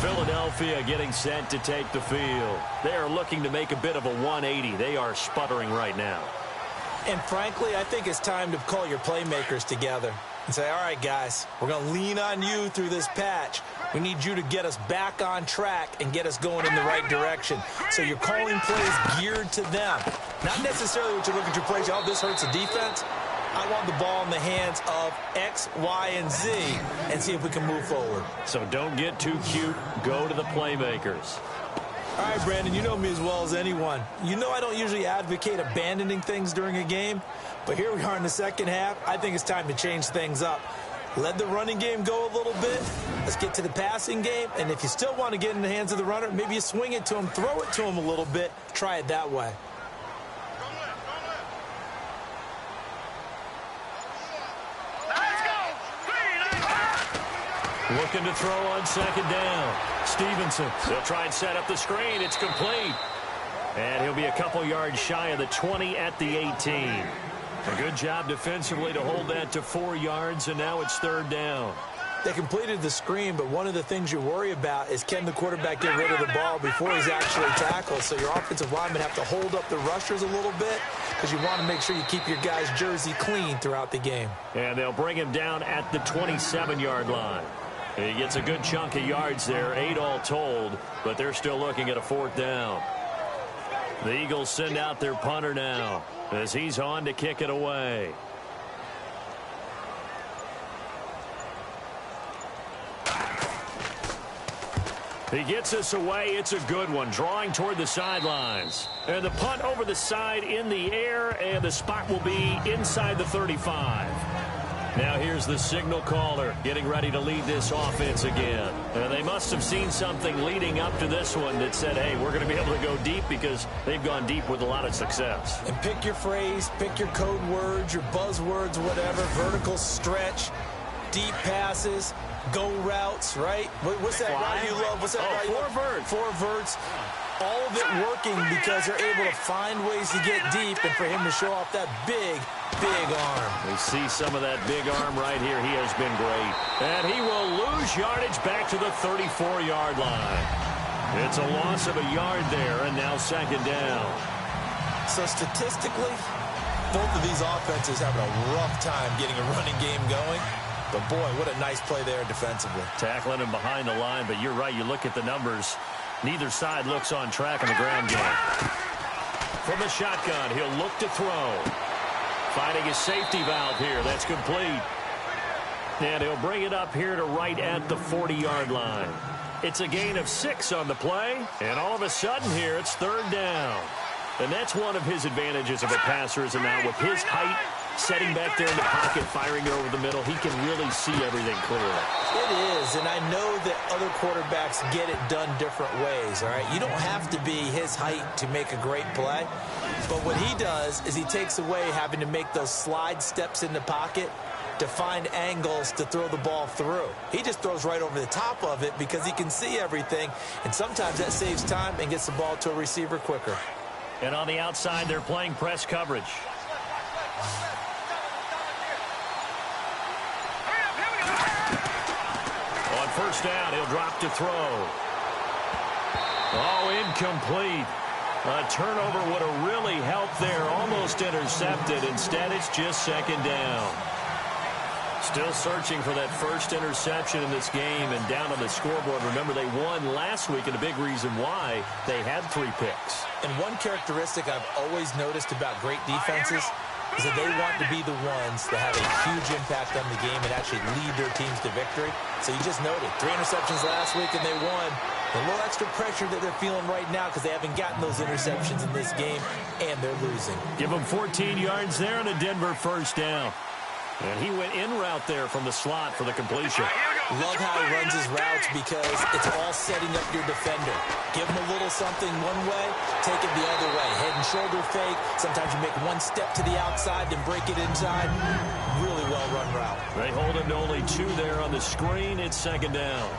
Philadelphia getting set to take the field. They are looking to make a bit of a 180. They are sputtering right now. And frankly, I think it's time to call your playmakers together and say, all right, guys, we're going to lean on you through this patch. We need you to get us back on track and get us going in the right direction. So you're calling plays geared to them. Not necessarily what you look at your plays, oh, this hurts the defense. I want the ball in the hands of X, Y, and Z and see if we can move forward. So don't get too cute. Go to the playmakers. All right, Brandon, you know me as well as anyone. You know I don't usually advocate abandoning things during a game, but here we are in the second half. I think it's time to change things up. Let the running game go a little bit. Let's get to the passing game, and if you still want to get in the hands of the runner, maybe you swing it to him, throw it to him a little bit, try it that way. Looking to throw on 2nd down. Stevenson. They'll try and set up the screen. It's complete. And he'll be a couple yards shy of the 20 at the 18. A good job defensively to hold that to 4 yards, and now it's 3rd down. They completed the screen, but one of the things you worry about is can the quarterback get rid of the ball before he's actually tackled. So your offensive linemen have to hold up the rushers a little bit because you want to make sure you keep your guy's jersey clean throughout the game. And they'll bring him down at the 27-yard line. He gets a good chunk of yards there, 8 all told, but they're still looking at a 4th down. The Eagles send out their punter now as he's on to kick it away. He gets this away. It's a good one, drawing toward the sidelines. And the punt over the side in the air, and the spot will be inside the 35. Now here's the signal caller getting ready to lead this offense again. They must have seen something leading up to this one that said, hey, we're going to be able to go deep, because they've gone deep with a lot of success. And pick your phrase, pick your code words, your buzzwords, whatever, vertical stretch, deep passes, go routes, right? What's that route you love? What's that route you love? Four verts. All of it working because they're able to find ways to get deep, and for him to show off that big arm. We see some of that big arm right here. He has been great. And he will lose yardage back to the 34-yard line. It's a loss of a yard there, and now second down. So statistically, both of these offenses having a rough time getting a running game going. But, boy, what a nice play there defensively. Tackling him behind the line, but you're right. You look at the numbers. Neither side looks on track in the ground game. From the shotgun, he'll look to throw. Finding his safety valve here. That's complete. And he'll bring it up here to right at the 40-yard line. It's a gain of 6 on the play. And all of a sudden here, it's third down. And that's one of his advantages of a passer, is now with his height, setting back there in the pocket, firing it over the middle, he can really see everything clearly. It is, and I know that other quarterbacks get it done different ways, all right? You don't have to be his height to make a great play, but what he does is he takes away having to make those slide steps in the pocket to find angles to throw the ball through. He just throws right over the top of it because he can see everything, and sometimes that saves time and gets the ball to a receiver quicker. And on the outside, they're playing press coverage. On first down, he'll drop to throw. Oh, incomplete. A turnover would have really helped there. Almost intercepted. Instead, it's just second down. Still searching for that first interception in this game, and down on the scoreboard. Remember, they won last week, and a big reason why, they had 3 picks. And one characteristic I've always noticed about great defenses is that they want to be the ones that have a huge impact on the game and actually lead their teams to victory. So you just noted 3 interceptions last week, and they won. A little extra pressure that they're feeling right now because they haven't gotten those interceptions in this game, and they're losing. Give them 14 yards there on a Denver first down. And he went in route there from the slot for the completion. Love how he runs his routes because it's all setting up your defender. Give him a little something one way, take it the other way. Head and shoulder fake. Sometimes you make one step to the outside, then break it inside. Really well-run route. They hold him to only 2 there on the screen. It's second down.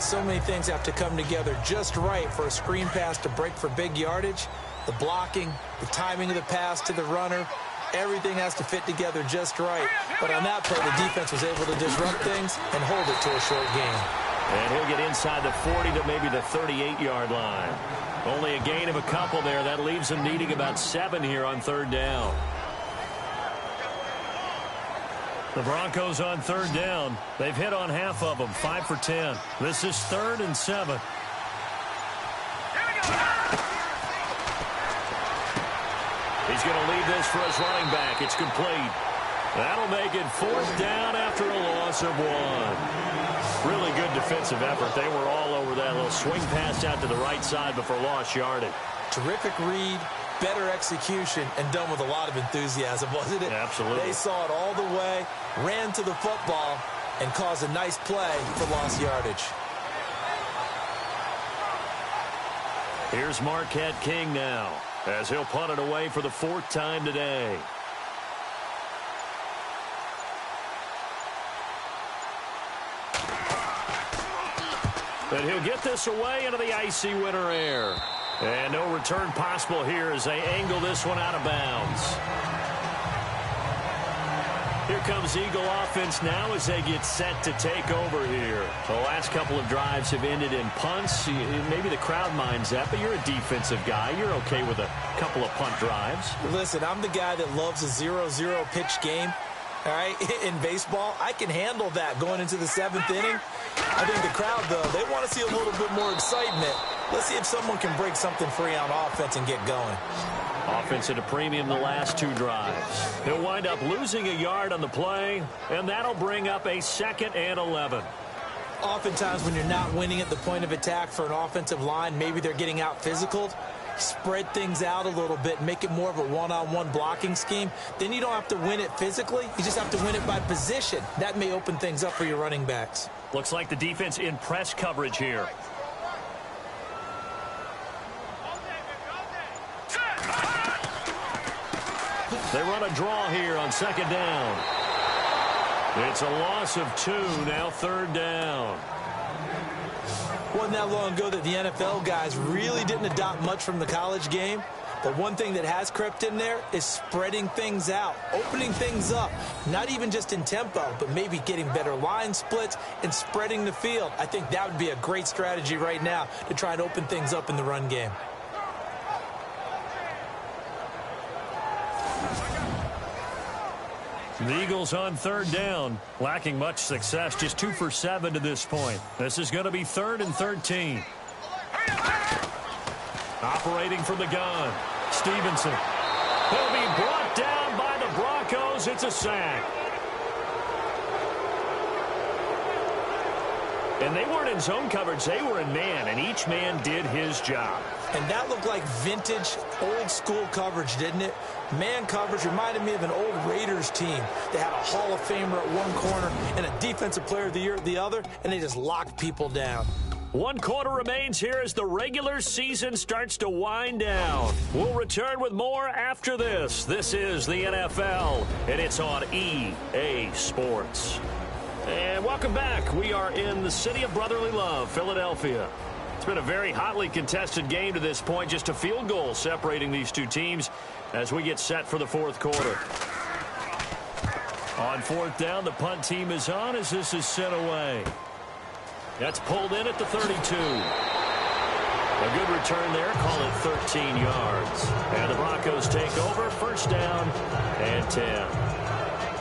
So many things have to come together just right for a screen pass to break for big yardage. The blocking, the timing of the pass to the runner, everything has to fit together just right. But on that play, the defense was able to disrupt things and hold it to a short gain. And he'll get inside the 40 to maybe the 38-yard line. Only a gain of a couple there. That leaves him needing about 7 here on third down. The Broncos on third down. They've hit on half of them, 5 for 10. This is 3rd and 7. He's going to leave this for his running back. It's complete. That'll make it 4th down after a loss of 1. Really good defensive effort. They were all over that little swing pass out to the right side before lost yardage. Terrific read, better execution, and done with a lot of enthusiasm, wasn't it? Absolutely. They saw it all the way, ran to the football, and caused a nice play for lost yardage. Here's Marquette King now, as he'll punt it away for the 4th time today. And he'll get this away into the icy winter air. And no return possible here as they angle this one out of bounds. Here comes Eagle offense now as they get set to take over here. The last couple of drives have ended in punts. Maybe the crowd minds that, but you're a defensive guy. You're okay with a couple of punt drives. Listen, I'm the guy that loves a 0-0 pitch game. All right, in baseball, I can handle that going into the 7th inning. I think the crowd, though, they want to see a little bit more excitement. Let's see if someone can break something free on offense and get going. Offense at a premium the last 2 drives. He'll wind up losing a yard on the play, and that'll bring up a 2nd and 11. Oftentimes when you're not winning at the point of attack for an offensive line, maybe they're getting out physical. Spread things out a little bit, make it more of a one-on-one blocking scheme. Then you don't have to win it physically. You just have to win it by position. That may open things up for your running backs. Looks like the defense in press coverage here. They run a draw here on second down. It's a loss of 2, now third down. Wasn't that long ago that the NFL guys really didn't adopt much from the college game. But one thing that has crept in there is spreading things out, opening things up, not even just in tempo, but maybe getting better line splits and spreading the field. I think that would be a great strategy right now to try and open things up in the run game. The Eagles on third down, lacking much success, just 2 for 7 to this point. This is going to be 3rd and 13. Operating from the gun, Stevenson. He'll be brought down by the Broncos. It's a sack. And they weren't in zone coverage. They were in man, and each man did his job. And that looked like vintage, old-school coverage, didn't it? Man coverage reminded me of an old Raiders team. They had a Hall of Famer at one corner and a Defensive Player of the Year at the other, and they just locked people down. 1 quarter remains here as the regular season starts to wind down. We'll return with more after this. This is the NFL, and it's on EA Sports. And welcome back. We are in the city of brotherly love, Philadelphia. It's been a very hotly contested game to this point. Just a field goal separating these two teams as we get set for the 4th quarter. On 4th down, the punt team is on as this is sent away. That's pulled in at the 32. A good return there. Call it 13 yards. And the Broncos take over. 1st down and 10.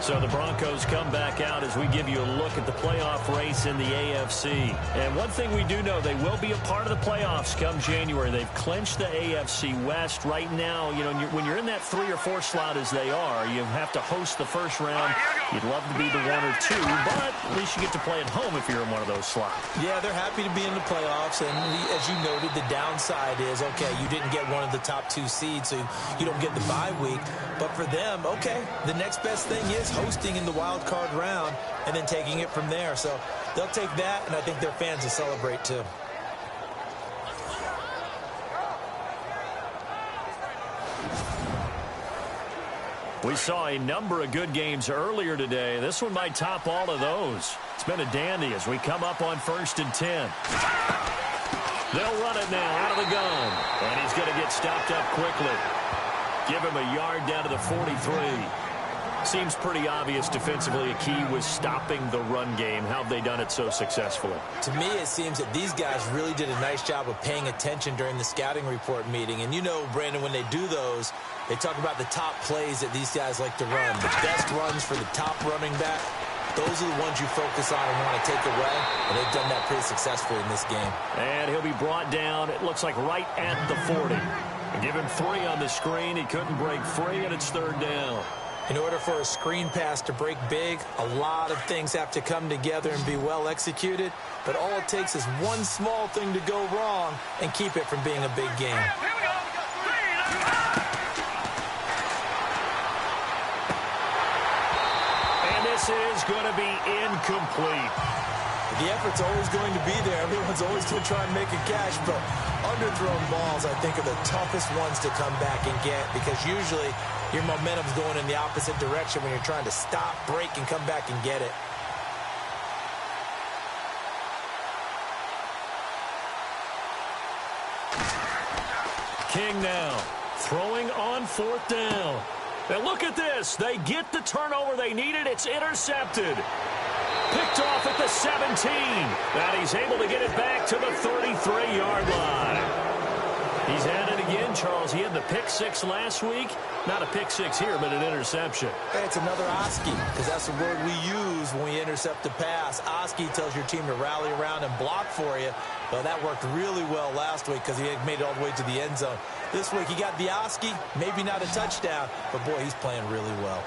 So the Broncos come back out as we give you a look at the playoff race in the AFC. And one thing we do know, they will be a part of the playoffs come January. They've clinched the AFC West. Right now, you know, when you're in that 3 or 4 slot as they are, you have to host the 1st round. You'd love to be the 1 or 2, but at least you get to play at home if you're in one of those slots. Yeah, they're happy to be in the playoffs, and as you noted, the downside is, okay, you didn't get one of the top 2 seeds, so you don't get the bye week. But for them, okay, the next best thing is hosting in the wild card round and then taking it from there. So they'll take that, and I think their fans will celebrate too. We saw a number of good games earlier today. This one might top all of those. It's been a dandy as we come up on 1st and 10. They'll run it now out of the gun. And he's going to get stopped up quickly. Give him a yard down to the 43. Seems pretty obvious defensively a key was stopping the run game. How have they done it so successfully? To me, it seems that these guys really did a nice job of paying attention during the scouting report meeting. And you know, Brandon, when they do those, they talk about the top plays that these guys like to run. The best runs for the top running back, those are the ones you focus on and want to take away. And they've done that pretty successfully in this game. And he'll be brought down, it looks like right at the 40. Give him 3 on the screen. He couldn't break free, and it's 3rd down. In order for a screen pass to break big, a lot of things have to come together and be well executed. But all it takes is one small thing to go wrong and keep it from being a big game. And this is going to be incomplete. The effort's always going to be there. Everyone's always going to try and make a catch, but underthrown balls, I think, are the toughest ones to come back and get because usually your momentum's going in the opposite direction when you're trying to stop, break, and come back and get it. King now throwing on 4th down. And look at this. They get the turnover they needed. It's intercepted. Picked off at the 17. And he's able to get it back to the 33-yard line. He's had it again, Charles. He had the pick 6 last week. Not a pick 6 here, but an interception. Hey, it's another Oski, because that's the word we use when we intercept a pass. Oski tells your team to rally around and block for you. Well, that worked really well last week because he made it all the way to the end zone. This week he got the Oski, maybe not a touchdown, but boy, he's playing really well.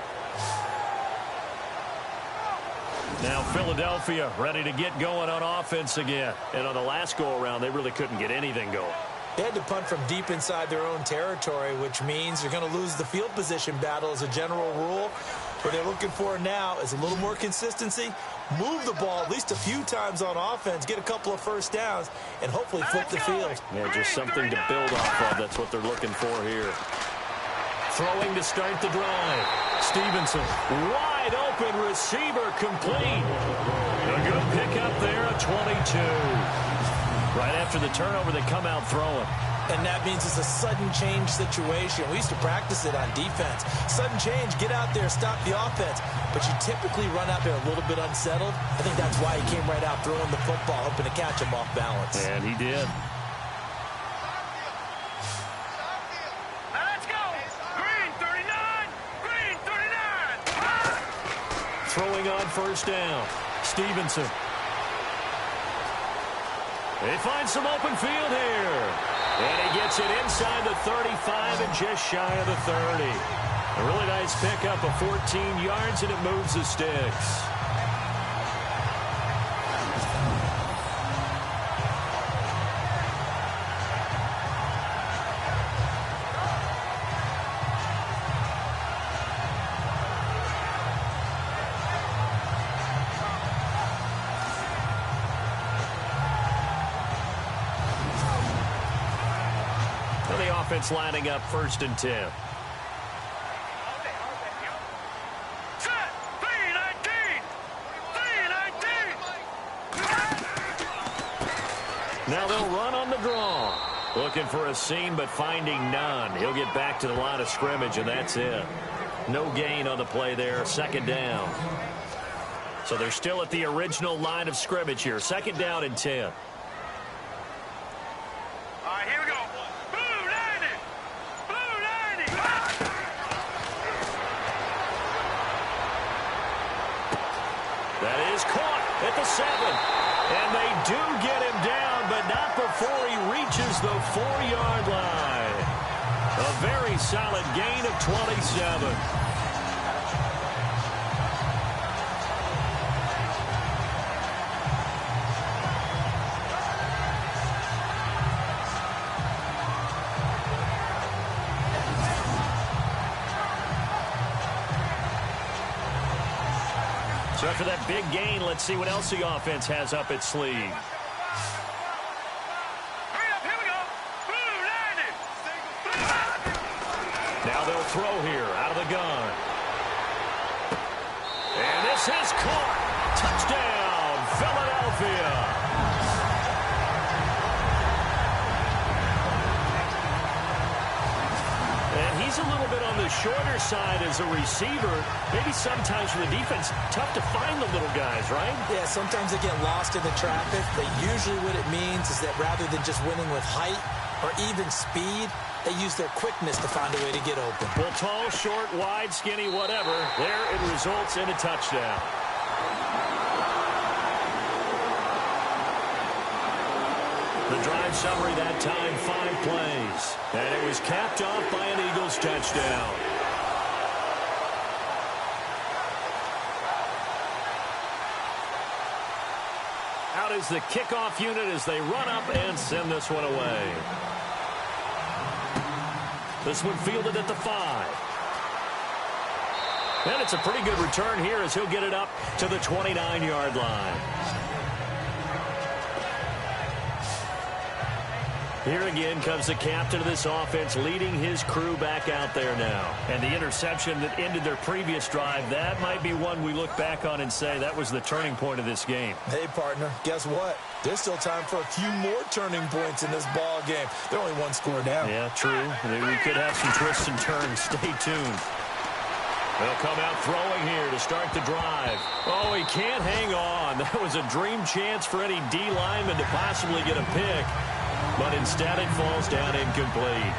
Now Philadelphia ready to get going on offense again. And on the last go-around, they really couldn't get anything going. They had to punt from deep inside their own territory, which means you're going to lose the field position battle as a general rule. What they're looking for now is a little more consistency, move the ball at least a few times on offense, get a couple of first downs, and hopefully flip the field. Yeah, just something to build off of. That's what they're looking for here. Throwing to start the drive. Stevenson, wide open receiver, complete. A good pickup there at 22. Right after the turnover, they come out throwing. And that means it's a sudden change situation. We used to practice it on defense. Sudden change, get out there, stop the offense. But you typically run out there a little bit unsettled. I think that's why he came right out throwing the football, hoping to catch him off balance. And he did. Now let's go. Green 39. Green 39. Throwing on first down. Stevenson. They find some open field here. And he gets it inside the 35 and just shy of the 30. A really nice pickup of 14 yards, and it moves the sticks. Offense lining up 1st and 10. Set. 319. 319. Now they'll run on the draw. Looking for a seam, but finding none. He'll get back to the line of scrimmage, and that's it. No gain on the play there. 2nd down. So they're still at the original line of scrimmage here. 2nd down and 10. All right, here we go. That is caught at the 7. And they do get him down, but not before he reaches the 4-yard line. A very solid gain of 27. So after that big gain, let's see what else the offense has up its sleeve. Hurry up, here we go. Blue 90. Now they'll throw here out of the gun. And this is caught. Touchdown, Philadelphia. And he's a little bit on the shorter side as a receiver. Maybe sometimes for the defense, tough to find the little guys, right? Yeah, sometimes they get lost in the traffic, but usually what it means is that rather than just winning with height or even speed, they use their quickness to find a way to get open. Well, tall, short, wide, skinny, whatever. There it results in a touchdown. The drive summary that time, 5 plays. And it was capped off by an Eagles touchdown. Out is the kickoff unit as they run up and send this one away. This one fielded at the 5. And it's a pretty good return here as he'll get it up to the 29-yard line. Here again comes the captain of this offense leading his crew back out there now. And the interception that ended their previous drive, that might be one we look back on and say that was the turning point of this game. Hey, partner, guess what? There's still time for a few more turning points in this ball game. They're only 1 score down. Yeah, true. We could have some twists and turns. Stay tuned. They'll come out throwing here to start the drive. Oh, he can't hang on. That was a dream chance for any D lineman to possibly get a pick. But instead it falls down incomplete.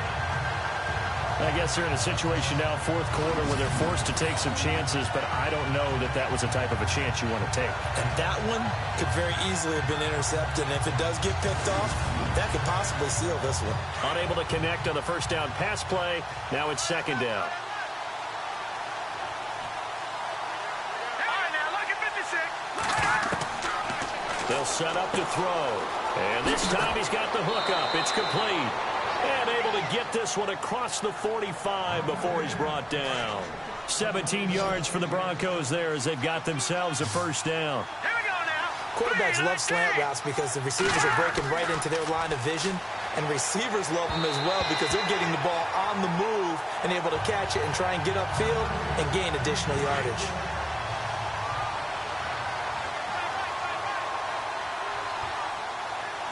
I guess they're in a situation now, 4th quarter, where they're forced to take some chances, but I don't know that that was the type of a chance you want to take. And that one could very easily have been intercepted. And if it does get picked off, that could possibly seal this one. Unable to connect on the first down pass play. Now it's 2nd down. All right, now look at 56. He'll set up to throw. And this time he's got the hook up. It's complete. And able to get this one across the 45 before he's brought down. 17 yards for the Broncos there as they've got themselves a first down. Here we go now. Quarterbacks love slant routes because the receivers are breaking right into their line of vision. And receivers love them as well because they're getting the ball on the move and able to catch it and try and get upfield and gain additional yardage.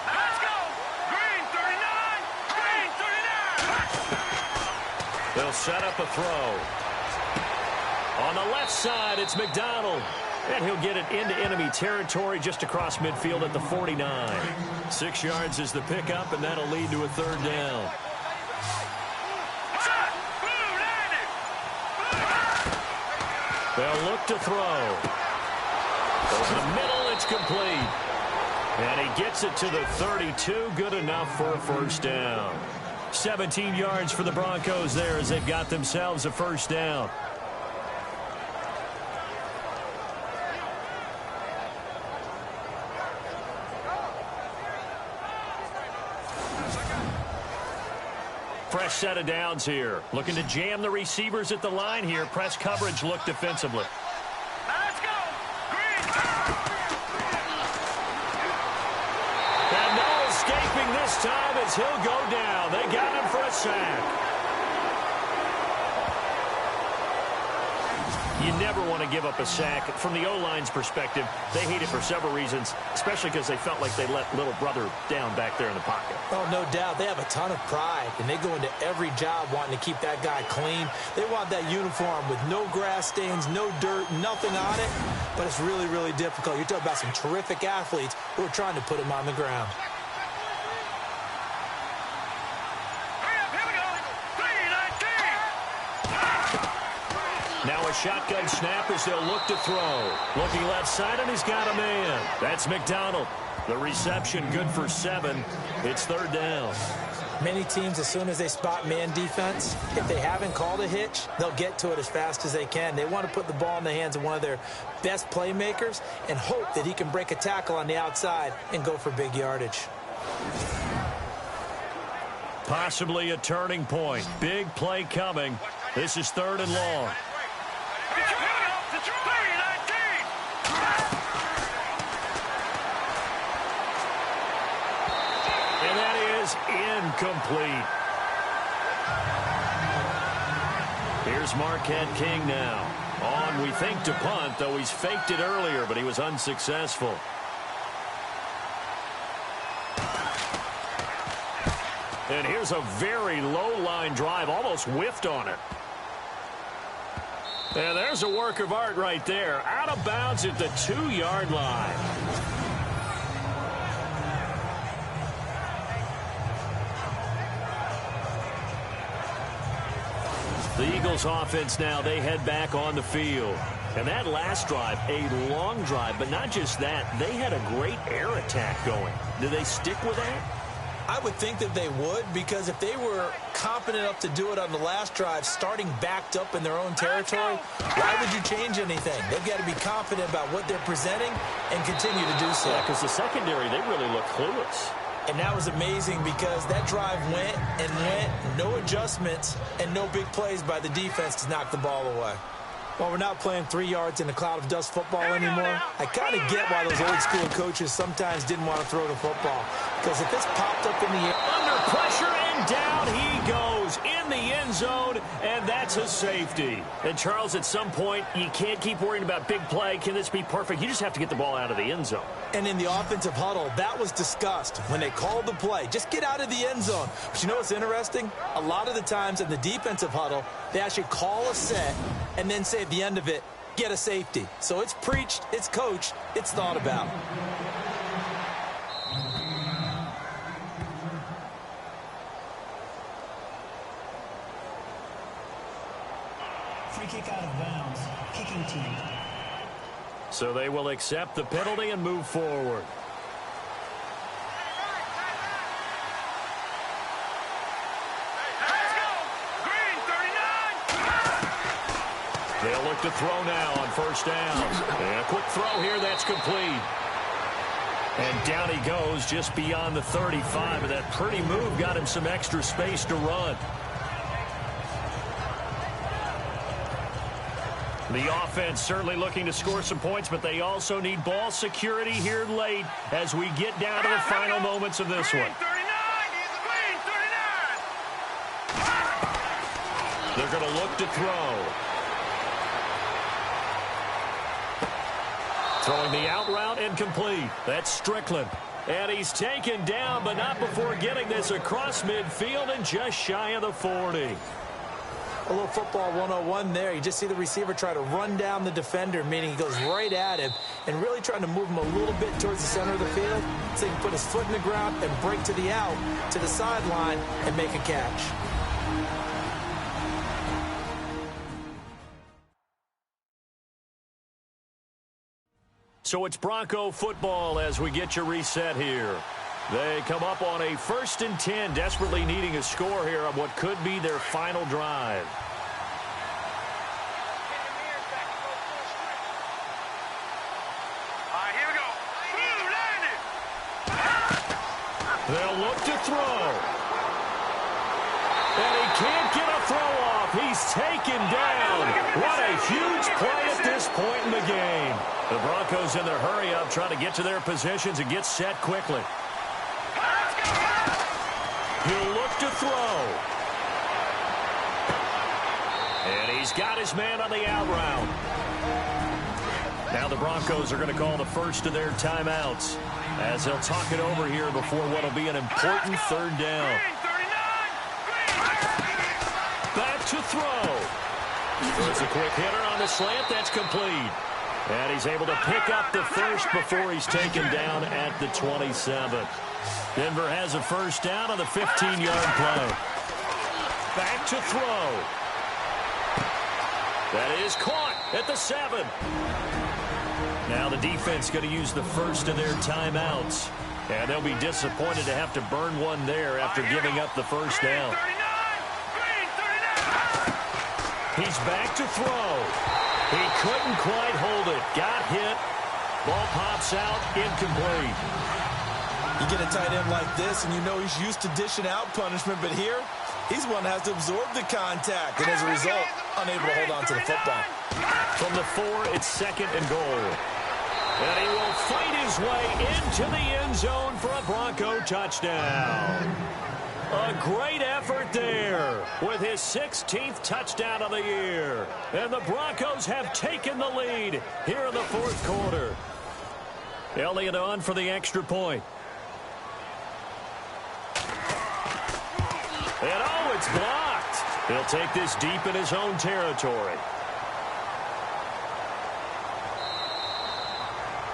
Let's go. Green 39. Green 39. They'll set up a throw. On the left side, it's McDonald. And he'll get it into enemy territory just across midfield at the 49. 6 yards is the pickup, and that'll lead to a third down. They'll look to throw. Over the middle, it's complete. And he gets it to the 32. Good enough for a first down. 17 yards for the Broncos there as they've got themselves a first down. Fresh set of downs here. Looking to jam the receivers at the line here. Press coverage look defensively. Let's go. Green. And no escaping this time as he'll go down. They got him for a sack. You never want to give up a sack. From the O-line's perspective, they hate it for several reasons, especially because they felt like they let little brother down back there in the pocket. Oh, no doubt. They have a ton of pride, and they go into every job wanting to keep that guy clean. They want that uniform with no grass stains, no dirt, nothing on it. But it's really, really difficult. You're talking about some terrific athletes who are trying to put him on the ground. Now a shotgun snap as they'll look to throw. Looking left side, and he's got a man. That's McDonald. The reception good for 7. It's third down. Many teams, as soon as they spot man defense, if they haven't called a hitch, they'll get to it as fast as they can. They want to put the ball in the hands of one of their best playmakers and hope that he can break a tackle on the outside and go for big yardage. Possibly a turning point. Big play coming. This is third and long. And that is incomplete. Here's Marquette King now. On, we think, to punt, though he's faked it earlier, but he was unsuccessful. And here's a very low-line drive, almost whiffed on it. And there's a work of art right there. Out of bounds at the 2-yard line. The Eagles offense now, they head back on the field. And that last drive, a long drive, but not just that. They had a great air attack going. Do they stick with that? I would think that they would, because if they were confident enough to do it on the last drive, starting backed up in their own territory, why would you change anything? They've got to be confident about what they're presenting and continue to do so. Yeah, because the secondary, they really look clueless. And that was amazing because that drive went and went, no adjustments, and no big plays by the defense to knock the ball away. Well, we're not playing 3 yards in a cloud of dust football anymore. I kind of get why those old school coaches sometimes didn't want to throw the football. Because if it's popped up in the air... Under pressure, and down he goes in the end zone, and that's a safety. And, Charles, at some point, you can't keep worrying about big play. Can this be perfect? You just have to get the ball out of the end zone. And in the offensive huddle, that was discussed when they called the play. Just get out of the end zone. But you know what's interesting? A lot of the times in the defensive huddle, they actually call a set and then say at the end of it, get a safety. So it's preached, it's coached, it's thought about. Free kick out of bounds. Kicking team. So they will accept the penalty and move forward. Let's go. Green 39. They'll look to throw now on first down. And a quick throw here, that's complete. And down he goes just beyond the 35. And that pretty move got him some extra space to run. The offense certainly looking to score some points, but they also need ball security here late as we get down to the final moments of this one. They're going to look to throw. Throwing the out route and complete. That's Strickland. And he's taken down, but not before getting this across midfield and just shy of the 40. A little football 101 there. You just see the receiver try to run down the defender, meaning he goes right at him and really trying to move him a little bit towards the center of the field so he can put his foot in the ground and break to the out, to the sideline, and make a catch. So it's Bronco football as we get you reset here. They come up on a 1st and 10, desperately needing a score here on what could be their final drive. All right, here we go. They'll look to throw. And he can't get a throw off. He's taken down. What a huge play at this point in the game. The Broncos in their hurry-up trying to get to their positions and get set quickly. He'll look to throw. And he's got his man on the out route. Now the Broncos are going to call the first of their timeouts as they'll talk it over here before what will be an important 3rd down. Back to throw. There's a quick hitter on the slant. That's complete. And he's able to pick up the first before he's taken down at the 27. Denver has a 1st down on the 15-yard play. Back to throw. That is caught at the 7. Now the defense going to use the first of their timeouts. And they'll be disappointed to have to burn one there after giving up the 1st down. He's back to throw. He couldn't quite hold it. Got hit. Ball pops out. Incomplete. You get a tight end like this, and you know he's used to dishing out punishment, but here, he's one that has to absorb the contact, and as a result, unable to hold on to the football. From the 4, it's 2nd and goal. And he will fight his way into the end zone for a Bronco touchdown. A great effort there with his 16th touchdown of the year. And the Broncos have taken the lead here in the 4th quarter. Elliott on for the extra point. And oh, it's blocked. He'll take this deep in his own territory.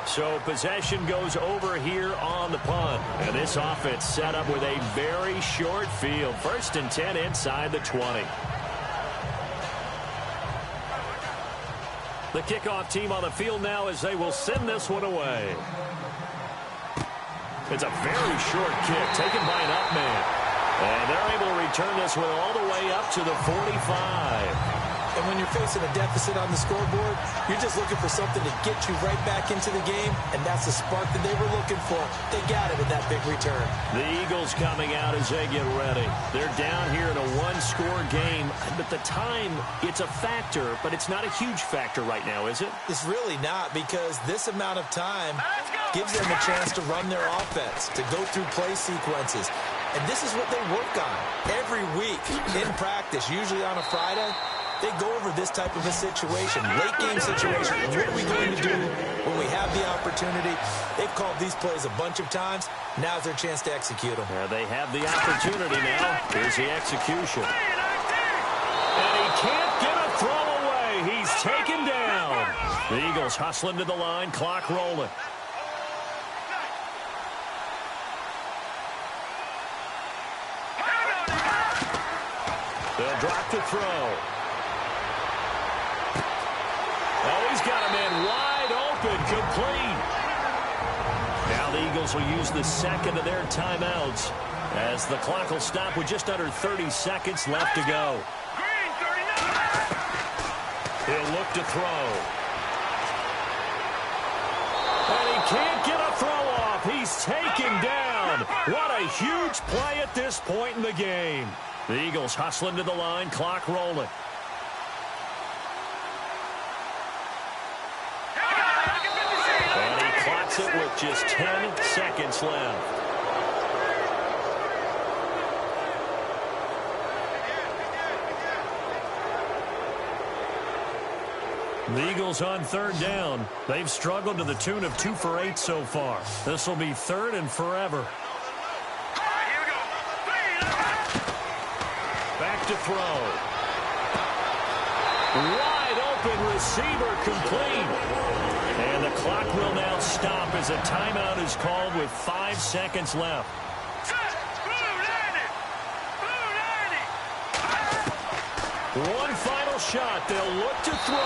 So possession goes over here on the punt. And this offense set up with a very short field. 1st and 10 inside the 20. The kickoff team on the field now as they will send this one away. It's a very short kick taken by an up man. And they're able to return this one all the way up to the 45. And when you're facing a deficit on the scoreboard, you're just looking for something to get you right back into the game, and that's the spark that they were looking for. They got it with that big return. The Eagles coming out as they get ready. They're down here in a 1-score game, but the time, it's a factor, but it's not a huge factor right now, is it? It's really not, because this amount of time gives them a chance to run their offense, to go through play sequences. And this is what they work on every week in practice, usually on a Friday. They go over this type of a situation, late game situation. What are we going to do when we have the opportunity? They've called these plays a bunch of times. Now's their chance to execute them. Yeah, they have the opportunity now. Here's the execution. And he can't get a throw away. He's taken down. The Eagles hustling to the line, clock rolling. They'll drop to throw. Oh, he's got a man wide open, complete. Now the Eagles will use the 2nd of their timeouts as the clock will stop with just under 30 seconds left to go. He'll look to throw. And he can't get a throw off. He he's taken down. What a huge play at this point in the game. The Eagles hustling to the line, clock rolling. And he clocks it with just 10 seconds left. The Eagles on third down. They've struggled to the tune of 2 for 8 so far. This will be third and forever. Back to throw. Wide open receiver complete. And the clock will now stop as a timeout is called with 5 seconds left. One final shot. They'll look to throw.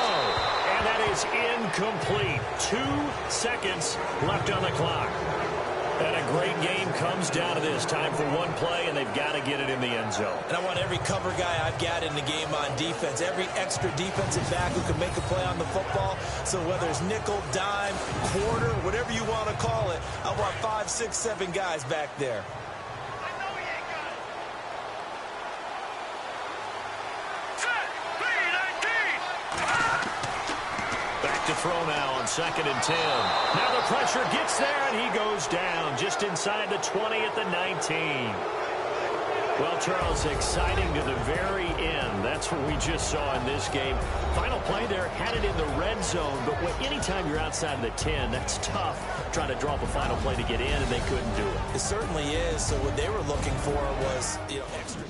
And that is incomplete. 2 seconds left on the clock. And a great game comes down to this. Time for one play, and they've got to get it in the end zone. And I want every cover guy I've got in the game on defense, every extra defensive back who can make a play on the football. So whether it's nickel, dime, quarter, whatever you want to call it, I want 5, 6, 7 guys back there. To throw now on 2nd and 10. Now the pressure gets there, and he goes down just inside the 20 at the 19. Well, Charles, exciting to the very end. That's what we just saw in this game. Final play there, had it in the red zone, but anytime you're outside the 10, that's tough trying to draw up a final play to get in, and they couldn't do it. It certainly is. So what they were looking for was, extra.